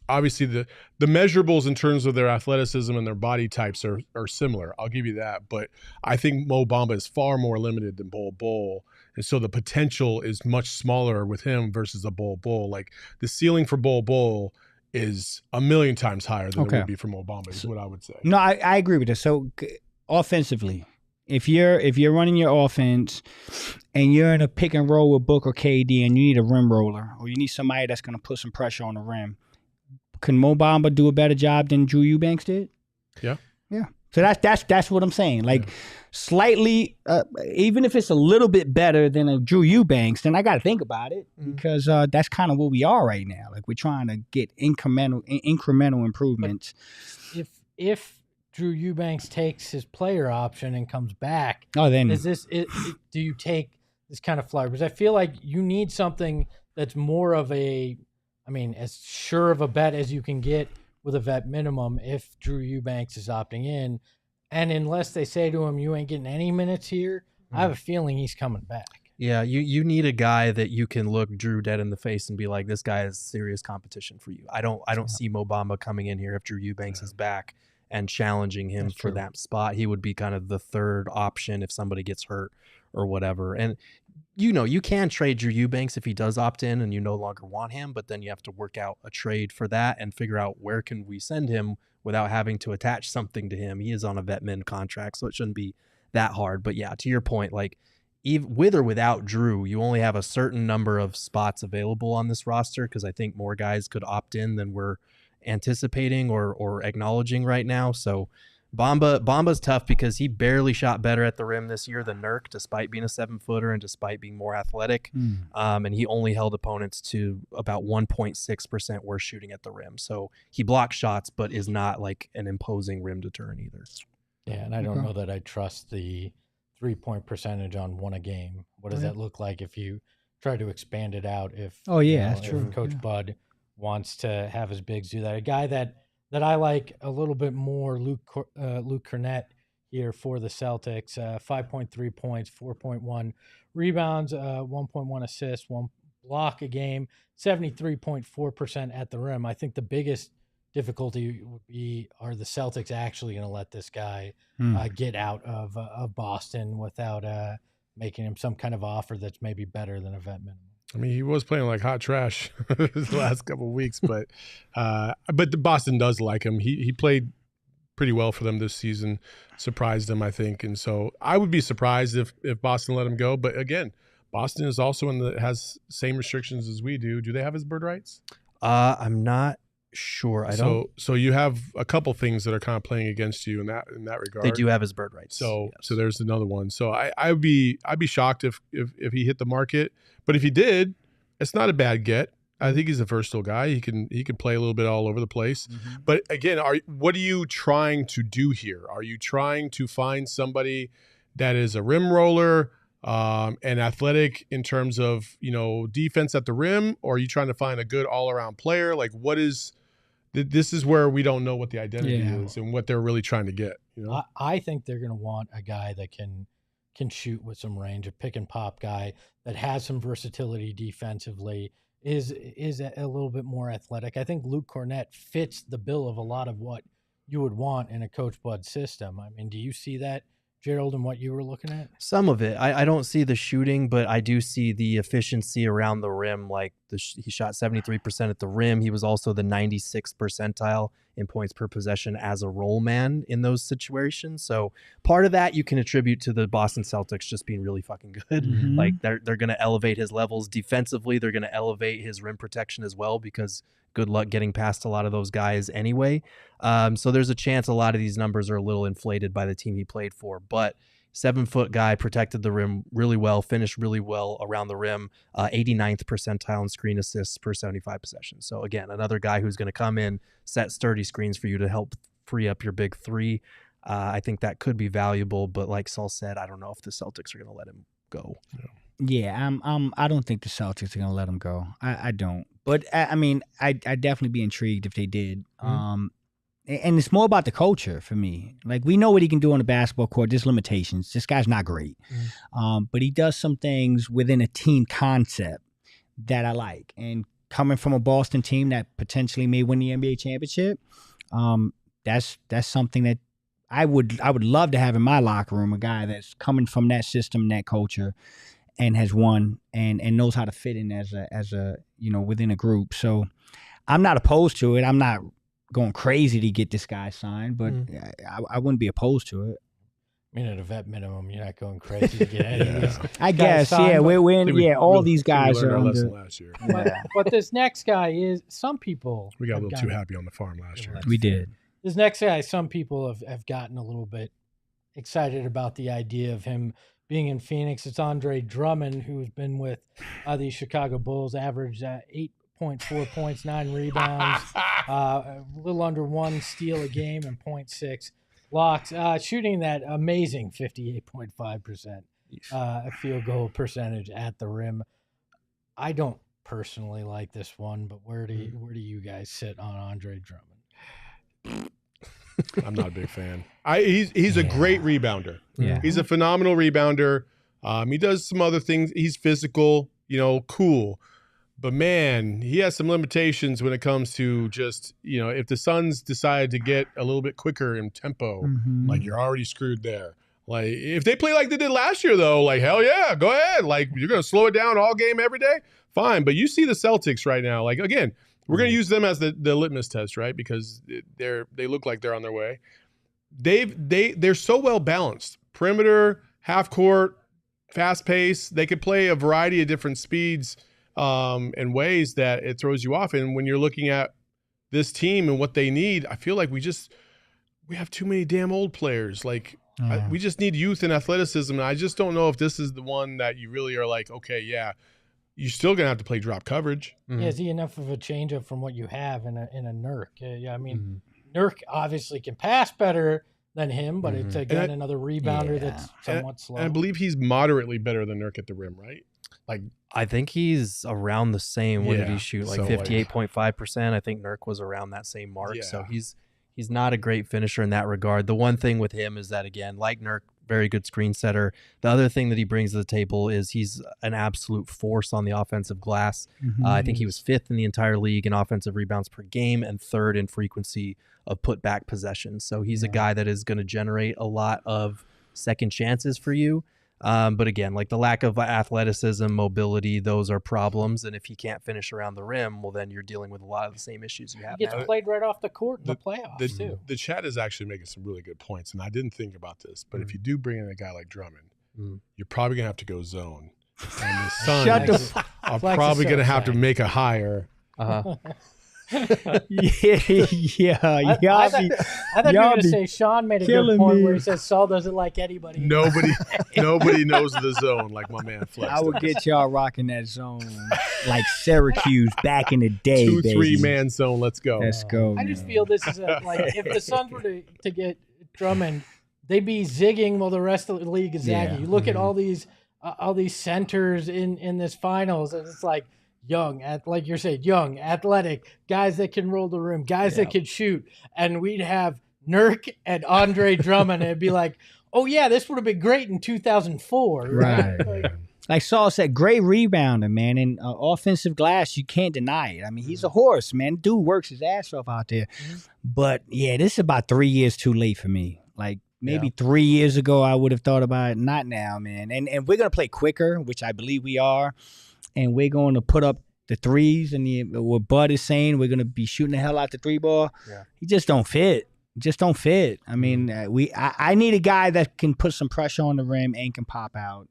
Speaker 2: obviously the measurables in terms of their athleticism and their body types are similar. I'll give you that. But I think Mo Bamba is far more limited than Bol Bol. And so the potential is much smaller with him versus a Bol Bol. Like, the ceiling for Bol Bol is a million times higher than it would be for Mo Bamba, is what I would say.
Speaker 4: No, I agree with this. So offensively, if you're running your offense and you're in a pick and roll with Book or KD and you need a rim roller or you need somebody that's going to put some pressure on the rim, can Mo Bamba do a better job than Drew Eubanks did?
Speaker 2: Yeah.
Speaker 4: Yeah. So that's what I'm saying. Like, slightly, even if it's a little bit better than a Drew Eubanks, then I got to think about it because that's kind of where we are right now. Like, we're trying to get incremental improvements.
Speaker 1: If Drew Eubanks takes his player option and comes back,
Speaker 4: then
Speaker 1: do you take this kind of flyer? Because I feel like you need something that's more of as sure of a bet as you can get with a vet minimum if Drew Eubanks is opting in. And unless they say to him, you ain't getting any minutes here, I have a feeling he's coming back.
Speaker 3: Yeah, you need a guy that you can look Drew dead in the face and be like, this guy is serious competition for you. I don't see Mo Bamba coming in here if Drew Eubanks is back and challenging him for that spot. He would be kind of the third option if somebody gets hurt or whatever. And you can trade Drew Eubanks if he does opt in and you no longer want him, but then you have to work out a trade for that and figure out where can we send him without having to attach something to him. He is on a vet min contract, so it shouldn't be that hard. But yeah, to your point, like, even with or without Drew, you only have a certain number of spots available on this roster because I think more guys could opt in than we're anticipating or acknowledging right now. So Bamba's tough because he barely shot better at the rim this year than Nurk, despite being a 7-footer and despite being more athletic. And he only held opponents to about 1.6% worse shooting at the rim. So he blocks shots, but is not like an imposing rim deterrent either.
Speaker 1: Yeah, and I don't know that I trust the 3-point percentage on one a game. What does that look like if you try to expand it out?
Speaker 4: That's true.
Speaker 1: If Coach Bud wants to have his bigs do that. A guy that I like a little bit more, Luke Cornett here for the Celtics. 5.3 points, 4.1 rebounds, 1.1 assists, 1 block a game, 73.4% at the rim. I think the biggest difficulty would be, are the Celtics actually going to let this guy get out of Boston without making him some kind of offer that's maybe better than a vet minimum?
Speaker 2: I mean, he was playing like hot trash the last couple of weeks, but the Boston does like him. He played pretty well for them this season, surprised them, I think. And so I would be surprised if Boston let him go. But again, Boston is also has same restrictions as we do. Do they have his bird rights?
Speaker 3: I'm not sure. I don't.
Speaker 2: So you have a couple things that are kind of playing against you in that regard.
Speaker 3: They do have his bird rights.
Speaker 2: So there's another one. So I'd be shocked if he hit the market. But if he did, it's not a bad get. I think he's a versatile guy. He can play a little bit all over the place. But again, what are you trying to do here? Are you trying to find somebody that is a rim roller and athletic in terms of defense at the rim, or are you trying to find a good all around player? Like, what is? This is where we don't know what the identity is and what they're really trying to get.
Speaker 1: I think they're going to want a guy that can shoot with some range, a pick and pop guy that has some versatility defensively, is a little bit more athletic. I think Luke Cornett fits the bill of a lot of what you would want in a Coach Bud system. I mean, do you see that, Gerald, and what you were looking at?
Speaker 3: Some of it. I don't see the shooting, but I do see the efficiency around the rim. Like he shot 73% at the rim. He was also the 96th percentile in points per possession as a roll man in those situations. So part of that you can attribute to the Boston Celtics just being really fucking good. Like they're going to elevate his levels defensively. They're going to elevate his rim protection as well, because good luck getting past a lot of those guys anyway. So there's a chance a lot of these numbers are a little inflated by the team he played for, but 7-foot guy, protected the rim really well, finished really well around the rim, 89th percentile in screen assists per 75 possessions. So again, another guy who's going to come in, set sturdy screens for you to help free up your big three. I think that could be valuable, but like Saul said, I don't know if the Celtics are going to let him go.
Speaker 4: Yeah, I don't think the Celtics are going to let him go. I don't. But I mean, I'd definitely be intrigued if they did. And it's more about the culture for me. Like, we know what he can do on the basketball court. There's limitations. This guy's not great. But he does some things within a team concept that I like. And coming from a Boston team that potentially may win the NBA championship, that's something that I would love to have in my locker room, a guy that's coming from that system, that culture, and has won and knows how to fit in as a within a group. So I'm not opposed to it. I'm not going crazy to get this guy signed, but I wouldn't be opposed to it.
Speaker 1: I mean, at a vet minimum, you're not going crazy to get any of these.
Speaker 4: I guess,
Speaker 1: signed,
Speaker 4: we're in, all these guys are
Speaker 2: lesson
Speaker 4: under.
Speaker 2: last year.
Speaker 1: But this next guy is, some people.
Speaker 2: We got a little too happy on the farm last year.
Speaker 4: We did.
Speaker 1: This next guy, some people have gotten a little bit excited about the idea of him being in Phoenix. It's Andre Drummond, who's been with the Chicago Bulls, averaged 8.4 points, 9 rebounds, a little under 1 steal a game, and 0.6 blocks, shooting that amazing 58.5% field goal percentage at the rim. I don't personally like this one, but where do you guys sit on Andre Drummond?
Speaker 2: I'm not a big fan. He's a great rebounder.
Speaker 4: Yeah.
Speaker 2: He's a phenomenal rebounder. He does some other things. He's physical, cool. But man, he has some limitations when it comes to just, if the Suns decide to get a little bit quicker in tempo, like, you're already screwed there. Like, if they play like they did last year, though, like, hell yeah, go ahead. Like, you're going to slow it down all game every day? Fine. But you see the Celtics right now. Like, again, we're going to use them as the litmus test, right? Because they look like they're on their way. They're so well balanced. Perimeter, half court, fast pace. They could play a variety of different speeds and ways that it throws you off. And when you're looking at this team and what they need, I feel like we have too many damn old players. Like, we just need youth and athleticism. And I just don't know if this is the one that you really are like, okay, yeah, you're still going to have to play drop coverage.
Speaker 1: Yeah, is he enough of a change-up from what you have in a Nurk? I mean, Nurk obviously can pass better than him, but it's, again, another rebounder that's somewhat slow.
Speaker 2: And I believe he's moderately better than Nurk at the rim, right? Like,
Speaker 3: I think he's around the same. What did he shoot? Like 58.5%. I think Nurk was around that same mark.
Speaker 2: Yeah.
Speaker 3: So he's not a great finisher in that regard. The one thing with him is that, again, like Nurk, very good screen setter. The other thing that he brings to the table is he's an absolute force on the offensive glass. I think he was 5th in the entire league in offensive rebounds per game and 3rd in frequency of put-back possessions. So he's a guy that is going to generate a lot of second chances for you. But again, like, the lack of athleticism, mobility, those are problems. And if he can't finish around the rim, well, then you're dealing with a lot of the same issues you have.
Speaker 1: He gets played right off the court in the playoffs, too.
Speaker 2: The chat is actually making some really good points, and I didn't think about this, but if you do bring in a guy like Drummond, you're probably going to have to go zone. And the Suns are probably going to have to make a hire.
Speaker 1: I thought you were going to say Sean made a good point where he says Saul doesn't like anybody.
Speaker 2: Nobody knows the zone like my man Flex.
Speaker 4: I would get y'all rocking that zone like Syracuse back in the day.
Speaker 2: 2-3 man zone. Let's go.
Speaker 4: Let's go.
Speaker 1: I just feel this is like, if the Suns were to get Drummond, they'd be zigging while the rest of the league is zagging. You look at all these centers in this finals, and it's like, young, like you're saying, young, athletic, guys that can roll the rim, guys that can shoot. And we'd have Nurk and Andre Drummond, and it'd be like, oh, yeah, this would have been great in 2004.
Speaker 4: Right. Like Saul said, great rebounder, man. And offensive glass, you can't deny it. I mean, he's a horse, man. Dude works his ass off out there. But, yeah, this is about 3 years too late for me. Like, maybe 3 years ago, I would have thought about it. Not now, man. And we're going to play quicker, which I believe we are. And we're going to put up the threes, and what Bud is saying, we're going to be shooting the hell out the 3-ball. He just don't fit. I mean, I need a guy that can put some pressure on the rim and can pop out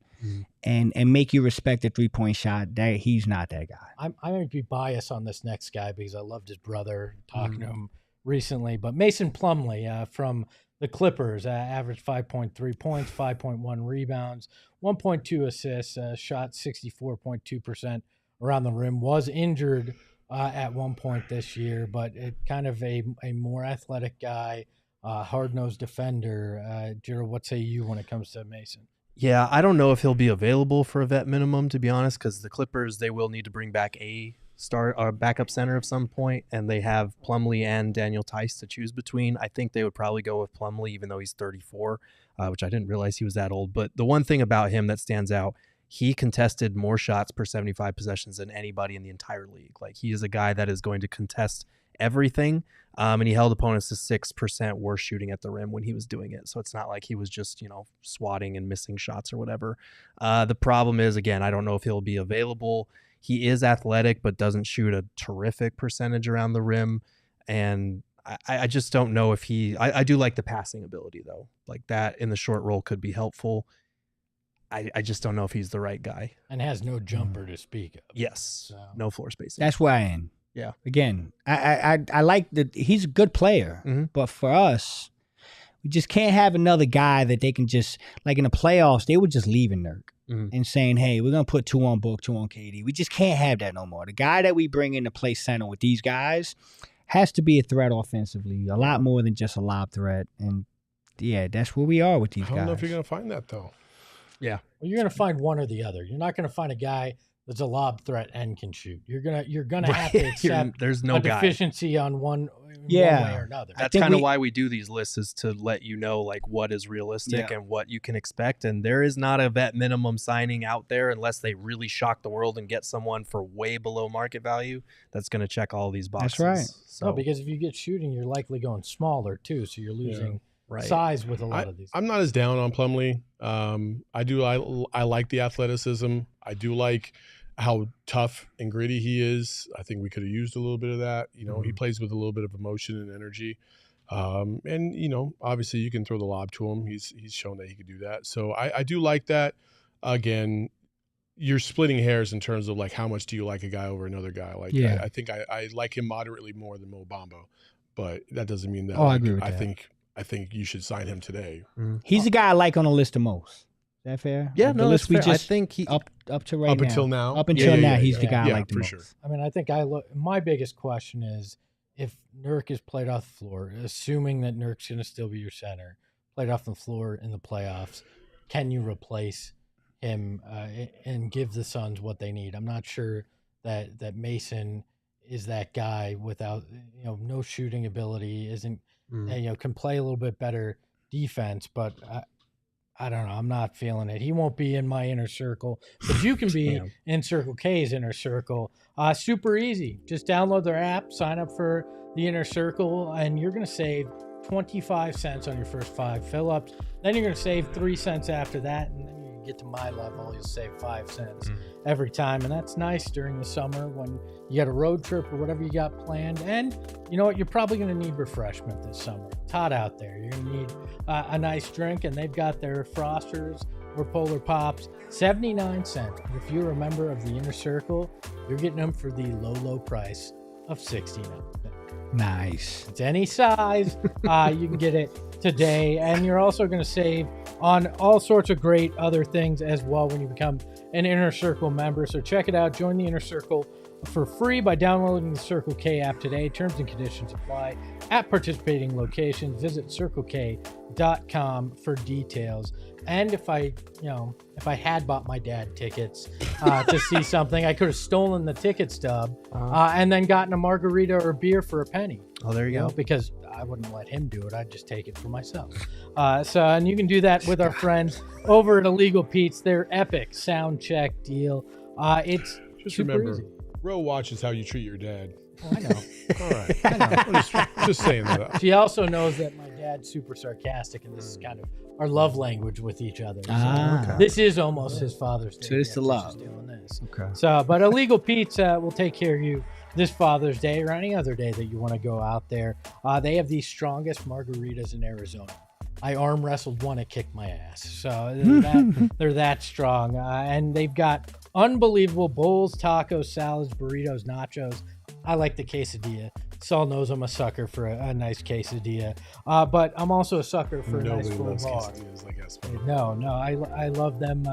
Speaker 4: and make you respect the 3-point shot. That he's not that guy.
Speaker 1: I might be biased on this next guy because I loved his brother, talking to him recently. But Mason Plumlee from the Clippers averaged 5.3 points, 5.1 rebounds, 1.2 assists, shot 64.2% around the rim, was injured at one point this year, but it kind of a more athletic guy, hard-nosed defender. Gerald, what say you when it comes to Mason?
Speaker 3: Yeah, I don't know if he'll be available for a vet minimum, to be honest, because the Clippers, they will need to bring back a backup center of some point, and they have Plumlee and Daniel Tice to choose between, I think they would probably go with Plumlee, even though he's 34, which I didn't realize he was that old. But the one thing about him that stands out, he contested more shots per 75 possessions than anybody in the entire league. Like, he is a guy that is going to contest everything, and he held opponents to 6% worse shooting at the rim when he was doing it. So it's not like he was just, swatting and missing shots or whatever. The problem is, again, I don't know if he'll be available. He is athletic, but doesn't shoot a terrific percentage around the rim. And I just don't know if I do like the passing ability, though. Like, that in the short roll could be helpful. I just don't know if he's the right guy.
Speaker 1: And has no jumper to speak of.
Speaker 3: Yes. So. No floor spacing.
Speaker 4: That's where I am.
Speaker 3: Yeah.
Speaker 4: Again, I like that he's a good player, but for us, we just can't have another guy that they can just, like in the playoffs, they were just leaving Nurk and saying, hey, we're going to put 2 on Book, 2 on KD. We just can't have that no more. The guy that we bring in to play center with these guys has to be a threat offensively, a lot more than just a lob threat. And yeah, that's where we are with these guys.
Speaker 2: I don't know if you're going to find that, though.
Speaker 3: Yeah.
Speaker 1: Well, you're going to find one or the other. You're not going to find a guy that's a lob threat and can shoot. You're gonna have to accept
Speaker 3: there's no
Speaker 1: deficiency on one way or another.
Speaker 3: That's kind of why we do these lists, is to let you know like what is realistic and what you can expect. And there is not a vet minimum signing out there unless they really shock the world and get someone for way below market value that's going to check all these boxes.
Speaker 4: That's right.
Speaker 1: So, no, because if you get shooting, you're likely going smaller too, so you're losing size with a lot of these.
Speaker 2: I'm not as down on Plumlee. I like the athleticism. I do like how tough and gritty he is. I think we could have used a little bit of that. He plays with a little bit of emotion and energy. And obviously you can throw the lob to him. He's shown that he could do that. So I do like that. Again, you're splitting hairs in terms of like how much do you like a guy over another guy. Like I think I like him moderately more than Mo Bamba, but that doesn't mean that
Speaker 4: I agree with that.
Speaker 2: I think you should sign him today.
Speaker 4: He's the guy I like on the list the most. Is that fair?
Speaker 3: Yeah, no, that's fair. I think he
Speaker 4: up to right now.
Speaker 2: Up until now.
Speaker 4: Up until now, he's the guy I like the most.
Speaker 2: Sure.
Speaker 1: I mean, I think my biggest question is if Nurk is played off the floor, assuming that Nurk's going to still be your center, played off the floor in the playoffs, can you replace him and give the Suns what they need? I'm not sure that Mason is that guy without no shooting ability, isn't can play a little bit better defense, but I don't know. I'm not feeling it. He won't be in my inner circle, but you can be in Circle K's inner circle. Super easy. Just download their app, sign up for the inner circle, and you're going to save 25 cents on your first 5 fill-ups. Then you're going to save 3 cents after that, and then you get to my level, you'll save 5 cents every time. And that's nice during the summer when you got a road trip or whatever you got planned. And you know what? You're probably going to need refreshment this summer. It's hot out there. You're going to need a nice drink, and they've got their Frosters or Polar Pops, 79 cents. But if you're a member of the Inner Circle, you're getting them for the low price of $69.
Speaker 4: Nice.
Speaker 1: It's any size. You can get it today. And you're also going to save on all sorts of great other things as well when you become an Inner Circle member. So check it out. Join the Inner Circle for free by downloading the Circle K app today. Terms and conditions apply at participating locations. Visit CircleK.com for details. And if I had bought my dad tickets to see something, I could have stolen the ticket stub and then gotten a margarita or a beer for a penny.
Speaker 3: Oh, there you go.
Speaker 1: Because I wouldn't let him do it. I'd just take it for myself. And you can do that with our friends over at Illegal Pete's. Their epic sound check deal. It's
Speaker 2: just
Speaker 1: super
Speaker 2: remember,
Speaker 1: easy.
Speaker 2: Ro watches how you treat your dad.
Speaker 1: Oh, I know.
Speaker 2: All right. I know. Just saying that.
Speaker 1: She also knows that my dad's super sarcastic, and this is kind of our love language with each other. So this is almost his Father's Day.
Speaker 4: So it's the love.
Speaker 1: Doing this.
Speaker 4: Okay.
Speaker 1: So, but Illegal Pete's will take care of you this Father's Day or any other day that you want to go out there. They have the strongest margaritas in Arizona. I arm wrestled one, it kicked my ass. So they're that strong. And they've got unbelievable bowls, tacos, salads, burritos, nachos. I like the quesadilla. Saul knows I'm a sucker for a nice quesadilla. But I'm also a sucker for a nice full bar. No, I love them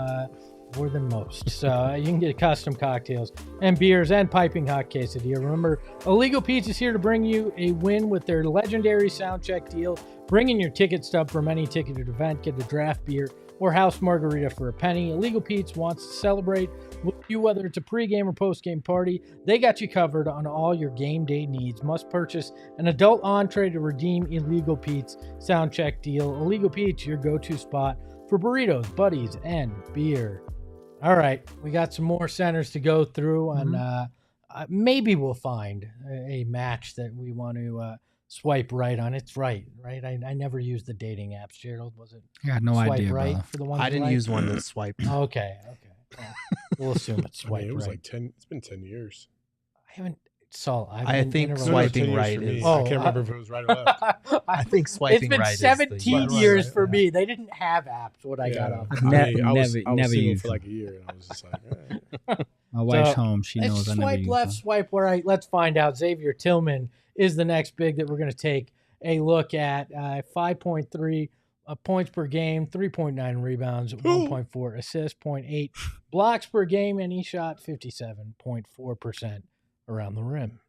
Speaker 1: more than most. So you can get custom cocktails and beers and piping hot quesadilla. Remember, Illegal Pete's is here to bring you a win with their legendary sound check deal. Bring in your ticket stub from any ticketed event. Get a draft beer or house margarita for a penny. Illegal Pete's wants to celebrate with you, whether it's a pregame or postgame party. They got you covered on all your game day needs. Must purchase an adult entree to redeem Illegal Pete's sound check deal. Illegal Pete's, your go-to spot for burritos, buddies, and beer. All right, we got some more centers to go through, and maybe we'll find a match that we want to swipe right on. It's right? I never used the dating apps, Gerald. Was it?
Speaker 4: I got no
Speaker 1: swipe
Speaker 4: idea,
Speaker 1: right
Speaker 4: brother.
Speaker 1: for the ones
Speaker 3: I
Speaker 1: you
Speaker 3: didn't
Speaker 1: like?
Speaker 3: use one that swiped.
Speaker 1: Okay. Well, we'll assume it's
Speaker 2: I
Speaker 1: swipe
Speaker 2: mean, it was
Speaker 1: right.
Speaker 2: like 10. It's been 10 years.
Speaker 1: I haven't saw.
Speaker 3: I think
Speaker 2: No,
Speaker 3: swiping
Speaker 2: 10 years
Speaker 3: right
Speaker 2: for me.
Speaker 3: is.
Speaker 2: I can't remember if it was right or left.
Speaker 3: I think swiping
Speaker 1: It's been
Speaker 3: right is
Speaker 1: 17
Speaker 3: the
Speaker 1: years
Speaker 2: right,
Speaker 1: for
Speaker 2: yeah.
Speaker 1: me. They didn't have apps when I got off.
Speaker 4: I've
Speaker 2: I
Speaker 4: never-
Speaker 2: mean, I was
Speaker 4: never
Speaker 2: single
Speaker 4: used
Speaker 2: for like a year, and I was just like, all right.
Speaker 4: My wife's
Speaker 1: So,
Speaker 4: home. She
Speaker 1: Let's
Speaker 4: knows I never
Speaker 1: swipe
Speaker 4: use
Speaker 1: left,
Speaker 4: them.
Speaker 1: swipe right. Let's find out. Xavier Tillman is the next big that we're going to take a look at. 5.3 points per game, 3.9 rebounds, 1.4 assists, 0.8 blocks per game, and he shot 57.4% around the rim.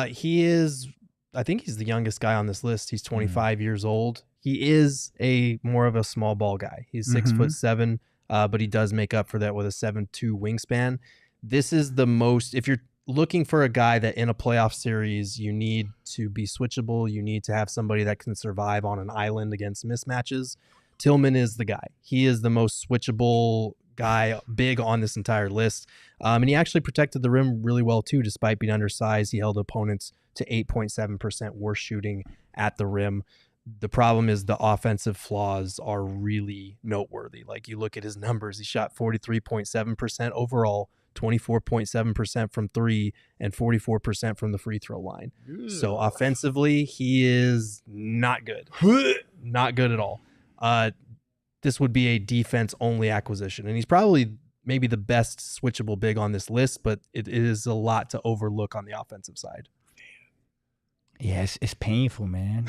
Speaker 3: He is, I think he's the youngest guy on this list. He's 25 years old. He is a more of a small ball guy. He's 6'7", but he does make up for that with a 7'2" wingspan. This is the most, if you're looking for a guy that in a playoff series, you need to be switchable. You need to have somebody that can survive on an island against mismatches. Tillman is the guy. He is the most switchable guy, big on this entire list. And he actually protected the rim really well too, despite being undersized. He held opponents to 8.7% worse shooting at the rim. The problem is the offensive flaws are really noteworthy. Like you look at his numbers, he shot 43.7% overall, 24.7% from three, and 44% from the free throw line. So offensively, he is not good. Not good at all. This would be a defense-only acquisition. And he's probably maybe the best switchable big on this list, but it is a lot to overlook on the offensive side.
Speaker 4: Yeah, it's painful, man.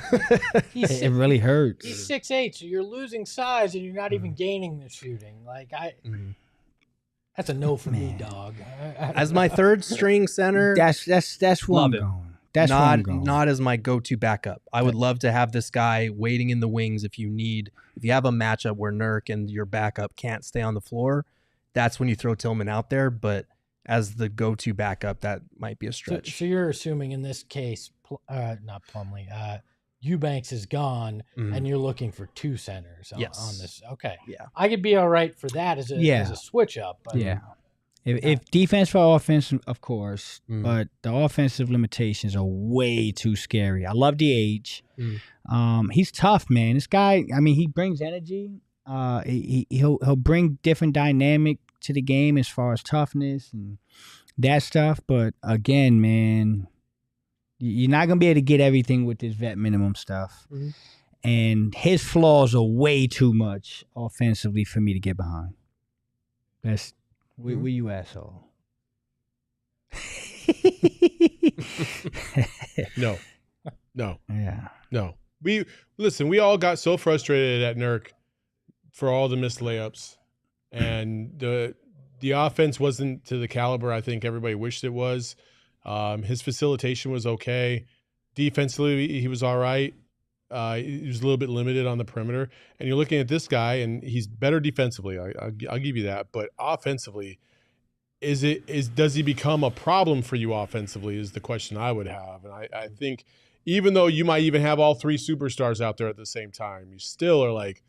Speaker 1: He's
Speaker 4: It really hurts.
Speaker 1: He's 6'8", so you're losing size and you're not even gaining the shooting. Like that's a no for me, dog.
Speaker 3: As my third string center,
Speaker 4: That's where
Speaker 3: Love
Speaker 4: I'm
Speaker 3: it.
Speaker 4: going. That's where I'm going.
Speaker 3: not as my go-to backup. I would love to have this guy waiting in the wings if you have a matchup where Nurk and your backup can't stay on the floor. That's when you throw Tillman out there, but as the go-to backup, that might be a stretch.
Speaker 1: So you're assuming in this case, not Plumlee, Eubanks is gone, and you're looking for two centers on this. Okay,
Speaker 3: Yeah.
Speaker 1: I could be all right for that as a switch up. But
Speaker 4: Yeah. If defense for offense, of course, but the offensive limitations are way too scary. I love the age. He's tough, man. This guy, I mean, he brings energy. He'll bring different dynamic to the game as far as toughness and that stuff. But again, man, you're not gonna be able to get everything with this vet minimum stuff. And his flaws are way too much offensively for me to get behind. That's where you asshole.
Speaker 2: No.
Speaker 4: Yeah.
Speaker 2: No. We all got so frustrated at Nurk for all the missed layups. And the offense wasn't to the caliber I think everybody wished it was. His facilitation was okay. Defensively, he was all right. He was a little bit limited on the perimeter. And you're looking at this guy, and he's better defensively. I'll give you that. But offensively, does he become a problem for you offensively is the question I would have. And I think even though you might even have all three superstars out there at the same time, you still are like,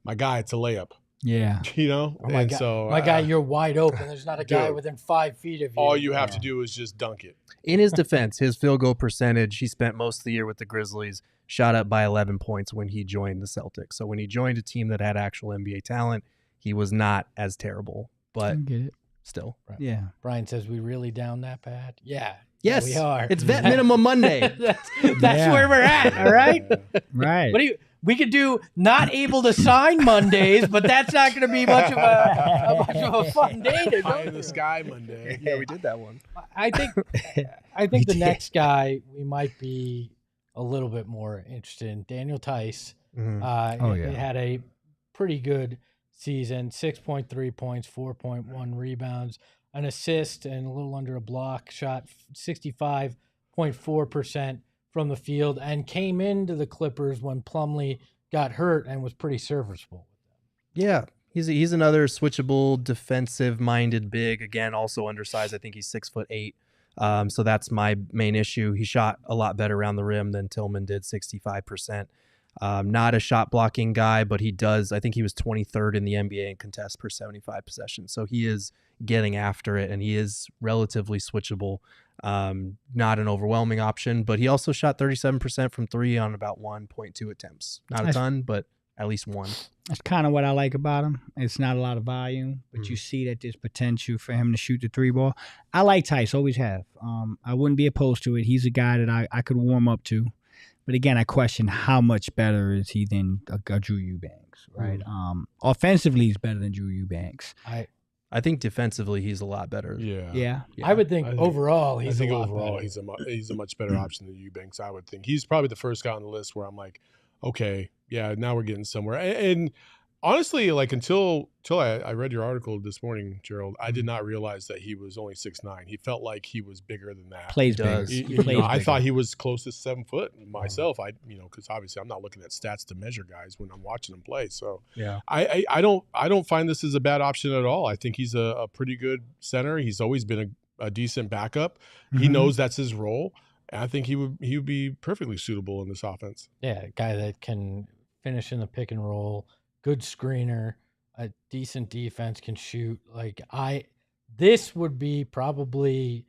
Speaker 2: my guy, it's a layup.
Speaker 4: Yeah.
Speaker 2: You know?
Speaker 1: Oh my guy, you're wide open. There's not a guy
Speaker 2: dude,
Speaker 1: within 5 feet of you.
Speaker 2: all you have to do is just dunk it.
Speaker 3: In his defense, his field goal percentage, he spent most of the year with the Grizzlies, shot up by 11 points when he joined the Celtics. So when he joined a team that had actual NBA talent, he was not as terrible, but
Speaker 4: I get it.
Speaker 3: still.
Speaker 4: Yeah.
Speaker 1: Brian says, we really down that bad? Yeah.
Speaker 3: Yes,
Speaker 1: we are.
Speaker 3: It's vet minimum Monday.
Speaker 1: That's
Speaker 4: Yeah.
Speaker 1: where we're at, all right?
Speaker 4: Right.
Speaker 1: We could do not able to sign Mondays, but that's not going to be much of a fun day to
Speaker 2: Pie
Speaker 1: go
Speaker 2: in the
Speaker 1: through.
Speaker 2: sky Monday.
Speaker 3: Yeah, we did that one.
Speaker 1: I think the next guy we might be a little bit more interested in, Daniel Tice. He had a pretty good season, 6.3 points, 4.1 rebounds, an assist, and a little under a block, shot 65.4% from the field, and came into the Clippers when Plumlee got hurt and was pretty serviceable with them.
Speaker 3: Yeah, he's another switchable, defensive-minded big. Again, also undersized. I think he's 6'8". So that's my main issue. He shot a lot better around the rim than Tillman did, 65%. Not a shot blocking guy, but he does. I think he was 23rd in the NBA in contests per 75 possessions. So he is getting after it, and he is relatively switchable. Not an overwhelming option, but he also shot 37% from three on about 1.2 attempts. Not a ton, but at least one.
Speaker 4: That's kind of what I like about him. It's not a lot of volume, but you see that there's potential for him to shoot the three ball. I like Tice, always have. I wouldn't be opposed to it. He's a guy that I could warm up to. But again, I question how much better is he than a Drew Eubanks, right? Offensively, he's better than Drew Eubanks.
Speaker 3: I think defensively, he's a lot better.
Speaker 4: Yeah.
Speaker 1: I would think overall he's a lot better.
Speaker 2: He's a much better option than Eubanks, I would think. He's probably the first guy on the list where I'm like, okay, yeah, now we're getting somewhere. And honestly, like until I read your article this morning, Gerald, I did not realize that he was only 6'9". He felt like he was bigger than that.
Speaker 4: Plays big.
Speaker 2: I thought he was close to 7 foot myself. Because obviously I'm not looking at stats to measure guys when I'm watching them play. So
Speaker 3: yeah,
Speaker 2: I don't find this as a bad option at all. I think he's a pretty good center. He's always been a decent backup. He knows that's his role. And I think he would be perfectly suitable in this offense.
Speaker 1: Yeah, a guy that can finish in the pick and roll, good screener, a decent defense, can shoot. This would be probably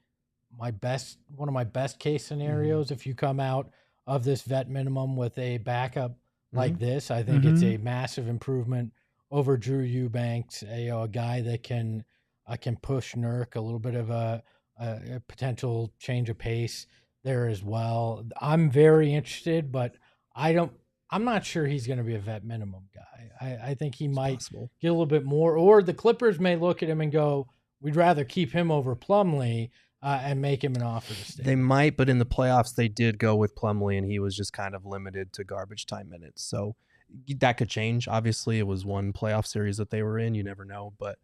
Speaker 1: one of my best case scenarios if you come out of this vet minimum with a backup like this. I think it's a massive improvement over Drew Eubanks, a guy that can push Nurk, a little bit of a potential change of pace there as well. I'm very interested, but I'm not sure he's going to be a vet minimum guy. I think he might get a little bit more, or the Clippers may look at him and go, we'd rather keep him over Plumlee and make him an offer to stay.
Speaker 3: They might, but in the playoffs, they did go with Plumlee, and he was just kind of limited to garbage time minutes. So that could change. Obviously, it was one playoff series that they were in. You never know, but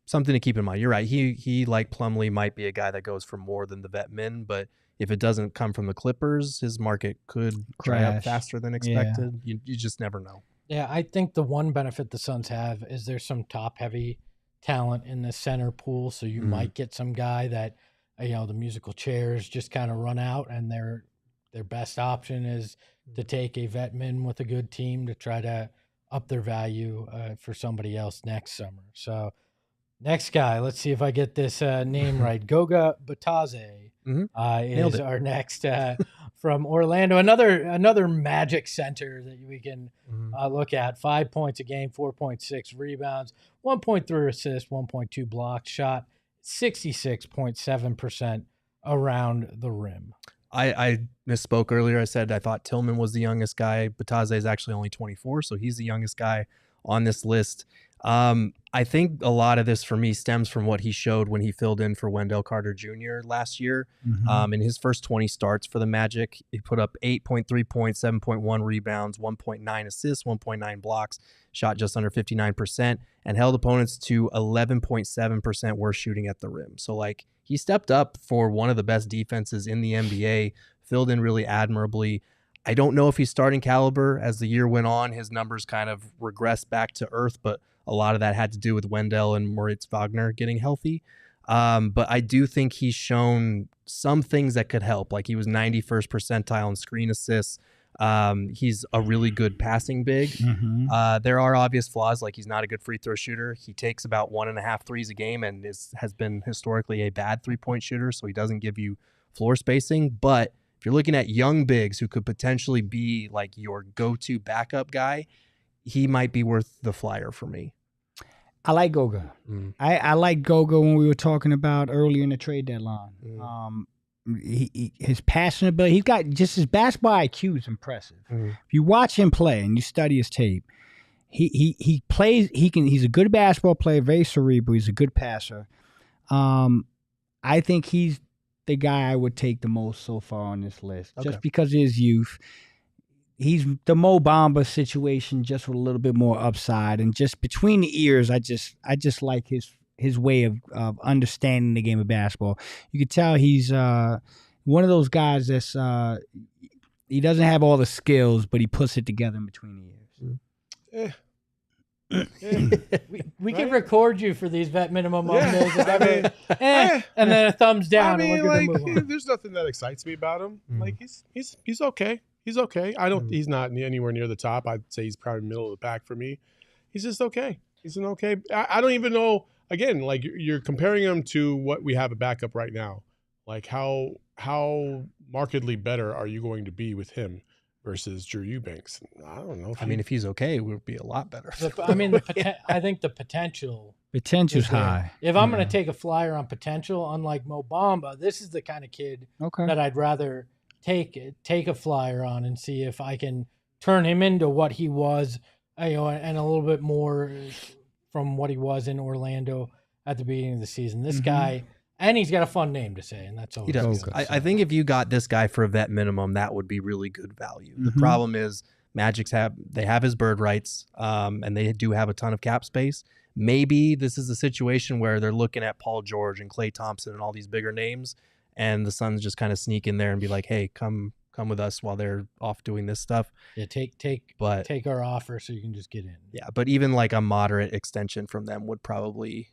Speaker 3: something to keep in mind. You're right. He like Plumlee might be a guy that goes for more than the vet min, but if it doesn't come from the Clippers, his market could dry up faster than expected. Yeah. You just never know.
Speaker 1: Yeah, I think the one benefit the Suns have is there's some top-heavy talent in the center pool, so you might get some guy that, the musical chairs just kind of run out, and their best option is to take a vet min with a good team to try to up their value for somebody else next summer. So next guy, let's see if I get this name right. Goga Batadze. Is our next from Orlando. Another magic center that we can look at. 5 points a game, 4.6 rebounds, 1.3 assists, 1.2 blocks, shot 66.7% around the rim.
Speaker 3: I misspoke earlier. I said I thought Tillman was the youngest guy. Batadze is actually only 24, so he's the youngest guy on this list. I think a lot of this for me stems from what he showed when he filled in for Wendell Carter Jr. last year. In his first 20 starts for the Magic, he put up 8.3 points, 7.1 rebounds, 1.9 assists, 1.9 blocks, shot just under 59%, and held opponents to 11.7% worse shooting at the rim. So he stepped up for one of the best defenses in the NBA, filled in really admirably. I don't know if he's starting caliber. As the year went on, his numbers kind of regressed back to earth, but a lot of that had to do with Wendell and Moritz Wagner getting healthy. But I do think he's shown some things that could help. Like he was 91st percentile in screen assists. He's a really good passing big. There are obvious flaws, like he's not a good free throw shooter. He takes about 1.5 threes a game and has been historically a bad 3-point shooter, so he doesn't give you floor spacing. But if you're looking at young bigs who could potentially be like your go-to backup guy, he might be worth the flyer for me.
Speaker 4: I like Goga. I like Goga when we were talking about earlier in the trade deadline. His passing ability, he's got just his basketball IQ is impressive. If you watch him play and you study his tape, he plays. He's a good basketball player, very cerebral. He's a good passer. I think he's the guy I would take the most so far on this list, just because of his youth. He's the Mo Bamba situation, just with a little bit more upside, and just between the ears, I just like his way of understanding the game of basketball. You can tell he's one of those guys that's he doesn't have all the skills, but he puts it together in between the ears.
Speaker 1: We can record you for these vet minimum Mondays.
Speaker 2: I mean,
Speaker 1: and then a thumbs down.
Speaker 2: I mean,
Speaker 1: and we're
Speaker 2: like,
Speaker 1: gonna move on.
Speaker 2: there's nothing that excites me about him. Like, he's okay. He's okay. He's not anywhere near the top. I'd say he's probably middle of the pack for me. He's just okay. He's an okay. I don't even know. Again, like, you're comparing him to what we have a backup right now. Like, how markedly better are you going to be with him versus Drew Eubanks? I don't know.
Speaker 3: I mean, if he's okay, we'll be a lot better.
Speaker 1: I think the potential's
Speaker 4: high.
Speaker 1: If I'm going to take a flyer on potential, unlike Mo Bamba, this is the kind of kid that I'd rather take a flyer on and see if I can turn him into what he was, and a little bit more from what he was in Orlando at the beginning of the season. This guy, and he's got a fun name to say, and that's all.
Speaker 3: He does. I think if you got this guy for a vet minimum, that would be really good value. The problem is Magic's have his bird rights, and they do have a ton of cap space. Maybe this is a situation where they're looking at Paul George and Klay Thompson and all these bigger names, and the Suns just kind of sneak in there and be like, "Hey, come with us while they're off doing this stuff."
Speaker 1: Yeah, take our offer so you can just get in.
Speaker 3: Yeah, but even like a moderate extension from them would probably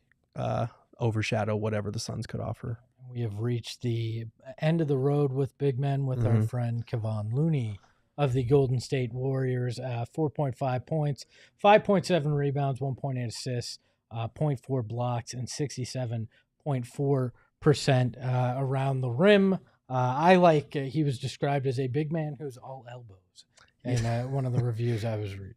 Speaker 3: overshadow whatever the Suns could offer.
Speaker 1: We have reached the end of the road with big men with our friend Kevon Looney of the Golden State Warriors. 4.5 points, 5.7 rebounds, 1.8 assists, 0.4 blocks, and 67.4% around the rim. He was described as a big man who's all elbows in one of the reviews I was reading.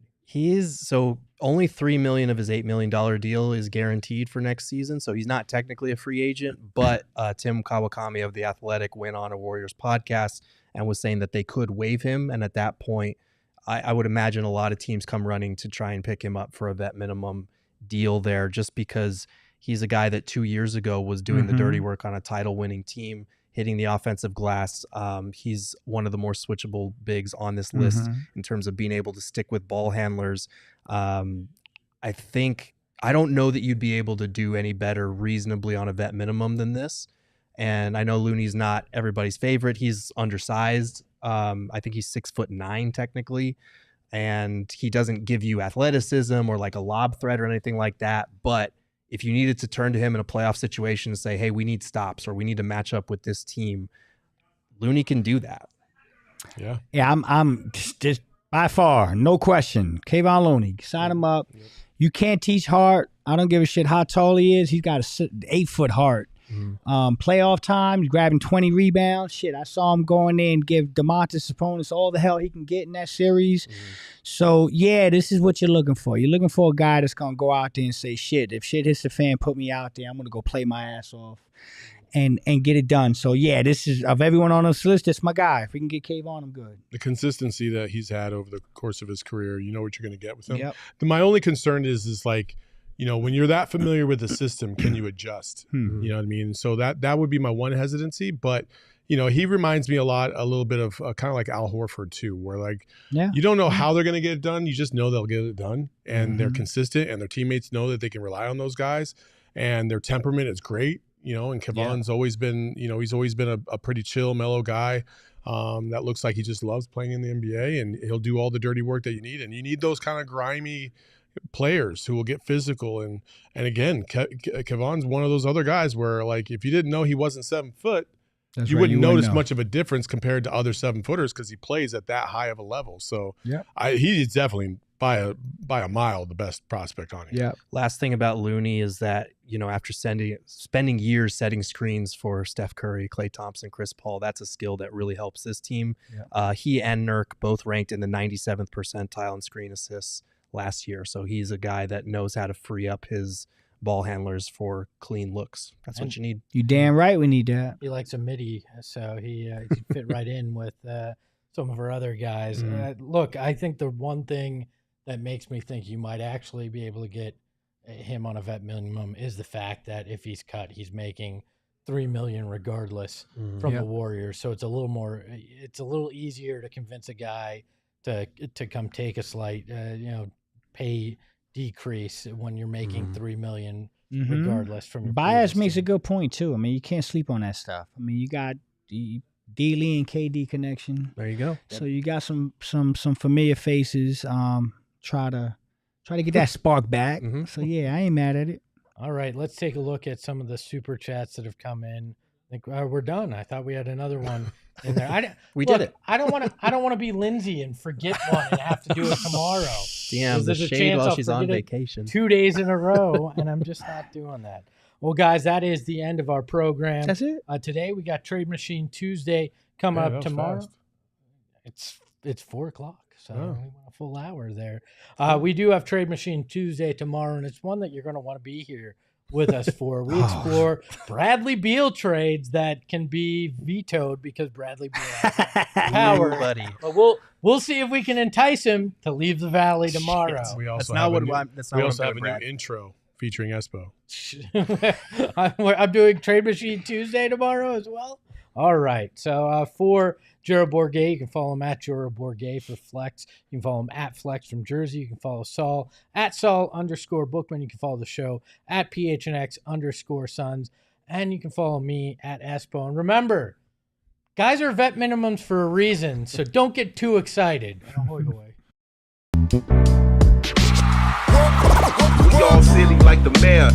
Speaker 3: Only $3 million of his $8 million deal is guaranteed for next season, so he's not technically a free agent. But Tim Kawakami of The Athletic went on a Warriors podcast and was saying that they could waive him, and at that point, I would imagine a lot of teams come running to try and pick him up for a vet minimum deal there, just because he's a guy that 2 years ago was doing the dirty work on a title-winning team, hitting the offensive glass. He's one of the more switchable bigs on this list in terms of being able to stick with ball handlers. I don't know that you'd be able to do any better reasonably on a vet minimum than this. And I know Looney's not everybody's favorite. He's undersized. I think he's 6'9" technically. And he doesn't give you athleticism or like a lob threat or anything like that. But if you needed to turn to him in a playoff situation and say, hey, we need stops or we need to match up with this team, Looney can do that.
Speaker 4: Yeah. Yeah, I'm just by far, no question. Kevon Looney, sign him up. Yep. You can't teach heart. I don't give a shit how tall he is. He's got a 8-foot heart. Playoff time, he's grabbing 20 rebounds. Shit, I saw him going in and give DeMontis opponents all the hell he can get in that series. So, yeah, this is what you're looking for. You're looking for a guy that's going to go out there and say, shit, if shit hits the fan, put me out there. I'm going to go play my ass off and get it done. So, yeah, this is, of everyone on this list, that's my guy. If we can get Kevon, I'm good.
Speaker 2: The consistency that he's had over the course of his career, you know what you're going to get with him.
Speaker 4: Yep.
Speaker 2: My only concern is like, you know, when you're that familiar with the system, can you adjust? You know what I mean? So that would be my one hesitancy. But, you know, he reminds me a little bit of kind of like Al Horford too, where like you don't know how they're going to get it done. You just know they'll get it done, and they're consistent, and their teammates know that they can rely on those guys, and their temperament is great. You know, and Kevon's always been, you know, he's always been a pretty chill, mellow guy. That looks like he just loves playing in the NBA, and he'll do all the dirty work that you need. And you need those kind of grimy players who will get physical. And again, Kevon's one of those other guys where, like, if you didn't know he wasn't 7 foot, you wouldn't notice much of a difference compared to other 7-footers because he plays at that high of a level. So he's definitely by a mile the best prospect on it.
Speaker 3: Yeah. Last thing about Looney is that, you know, after spending years setting screens for Steph Curry, Klay Thompson, Chris Paul, that's a skill that really helps this team. He and Nurk both ranked in the 97th percentile in screen assists last year. So he's a guy that knows how to free up his ball handlers for clean looks. That's what you need.
Speaker 4: You damn right we need that.
Speaker 1: He likes a midi, so he could fit right in with some of our other guys. Look, I think the one thing that makes me think you might actually be able to get him on a vet minimum is the fact that if he's cut, he's making $3 million regardless from the Warriors. So it's a little easier to convince a guy to come take a slight, pay decrease when you're making $3 million regardless from your
Speaker 4: Bias makes a good point too. I mean, you can't sleep on that stuff. I mean, you got the D-Lee and KD connection.
Speaker 3: There you go.
Speaker 4: So you got some familiar faces. Try to Try to get that spark back. So yeah, I ain't mad at it.
Speaker 1: All right, let's take a look at some of the super chats that have come in. I think we're done. I thought we had another one in there.
Speaker 3: We did it.
Speaker 1: I don't want to be Lindsay and forget one and have to do it tomorrow.
Speaker 3: Damn, the shade while she's on vacation.
Speaker 1: 2 days in a row, and I'm just not doing that. Well, guys, that is the end of our program.
Speaker 4: That's it.
Speaker 1: Today we got Trade Machine Tuesday coming up tomorrow.
Speaker 2: Fast.
Speaker 1: It's 4:00, so we went a full hour there. We do have Trade Machine Tuesday tomorrow, and it's one that you're going to want to be here with us for. We explore Bradley Beal trades that can be vetoed because Bradley Beal has power.
Speaker 3: Buddy.
Speaker 1: But we'll see if we can entice him to leave the Valley tomorrow.
Speaker 2: We also
Speaker 3: That's
Speaker 2: have
Speaker 3: not what I'm
Speaker 2: a new intro featuring Espo.
Speaker 1: I'm doing Trade Machine Tuesday tomorrow as well. All right. So for Jero Bourget, you can follow him at Jero Bourget for Flex. You can follow him at Flex from Jersey. You can follow Saul at Saul_Bookman. You can follow the show at PHNX_Suns. And you can follow me at Espo. And remember, guys are vet minimums for a reason, so don't get too excited. Away.
Speaker 7: We all silly like the mayor.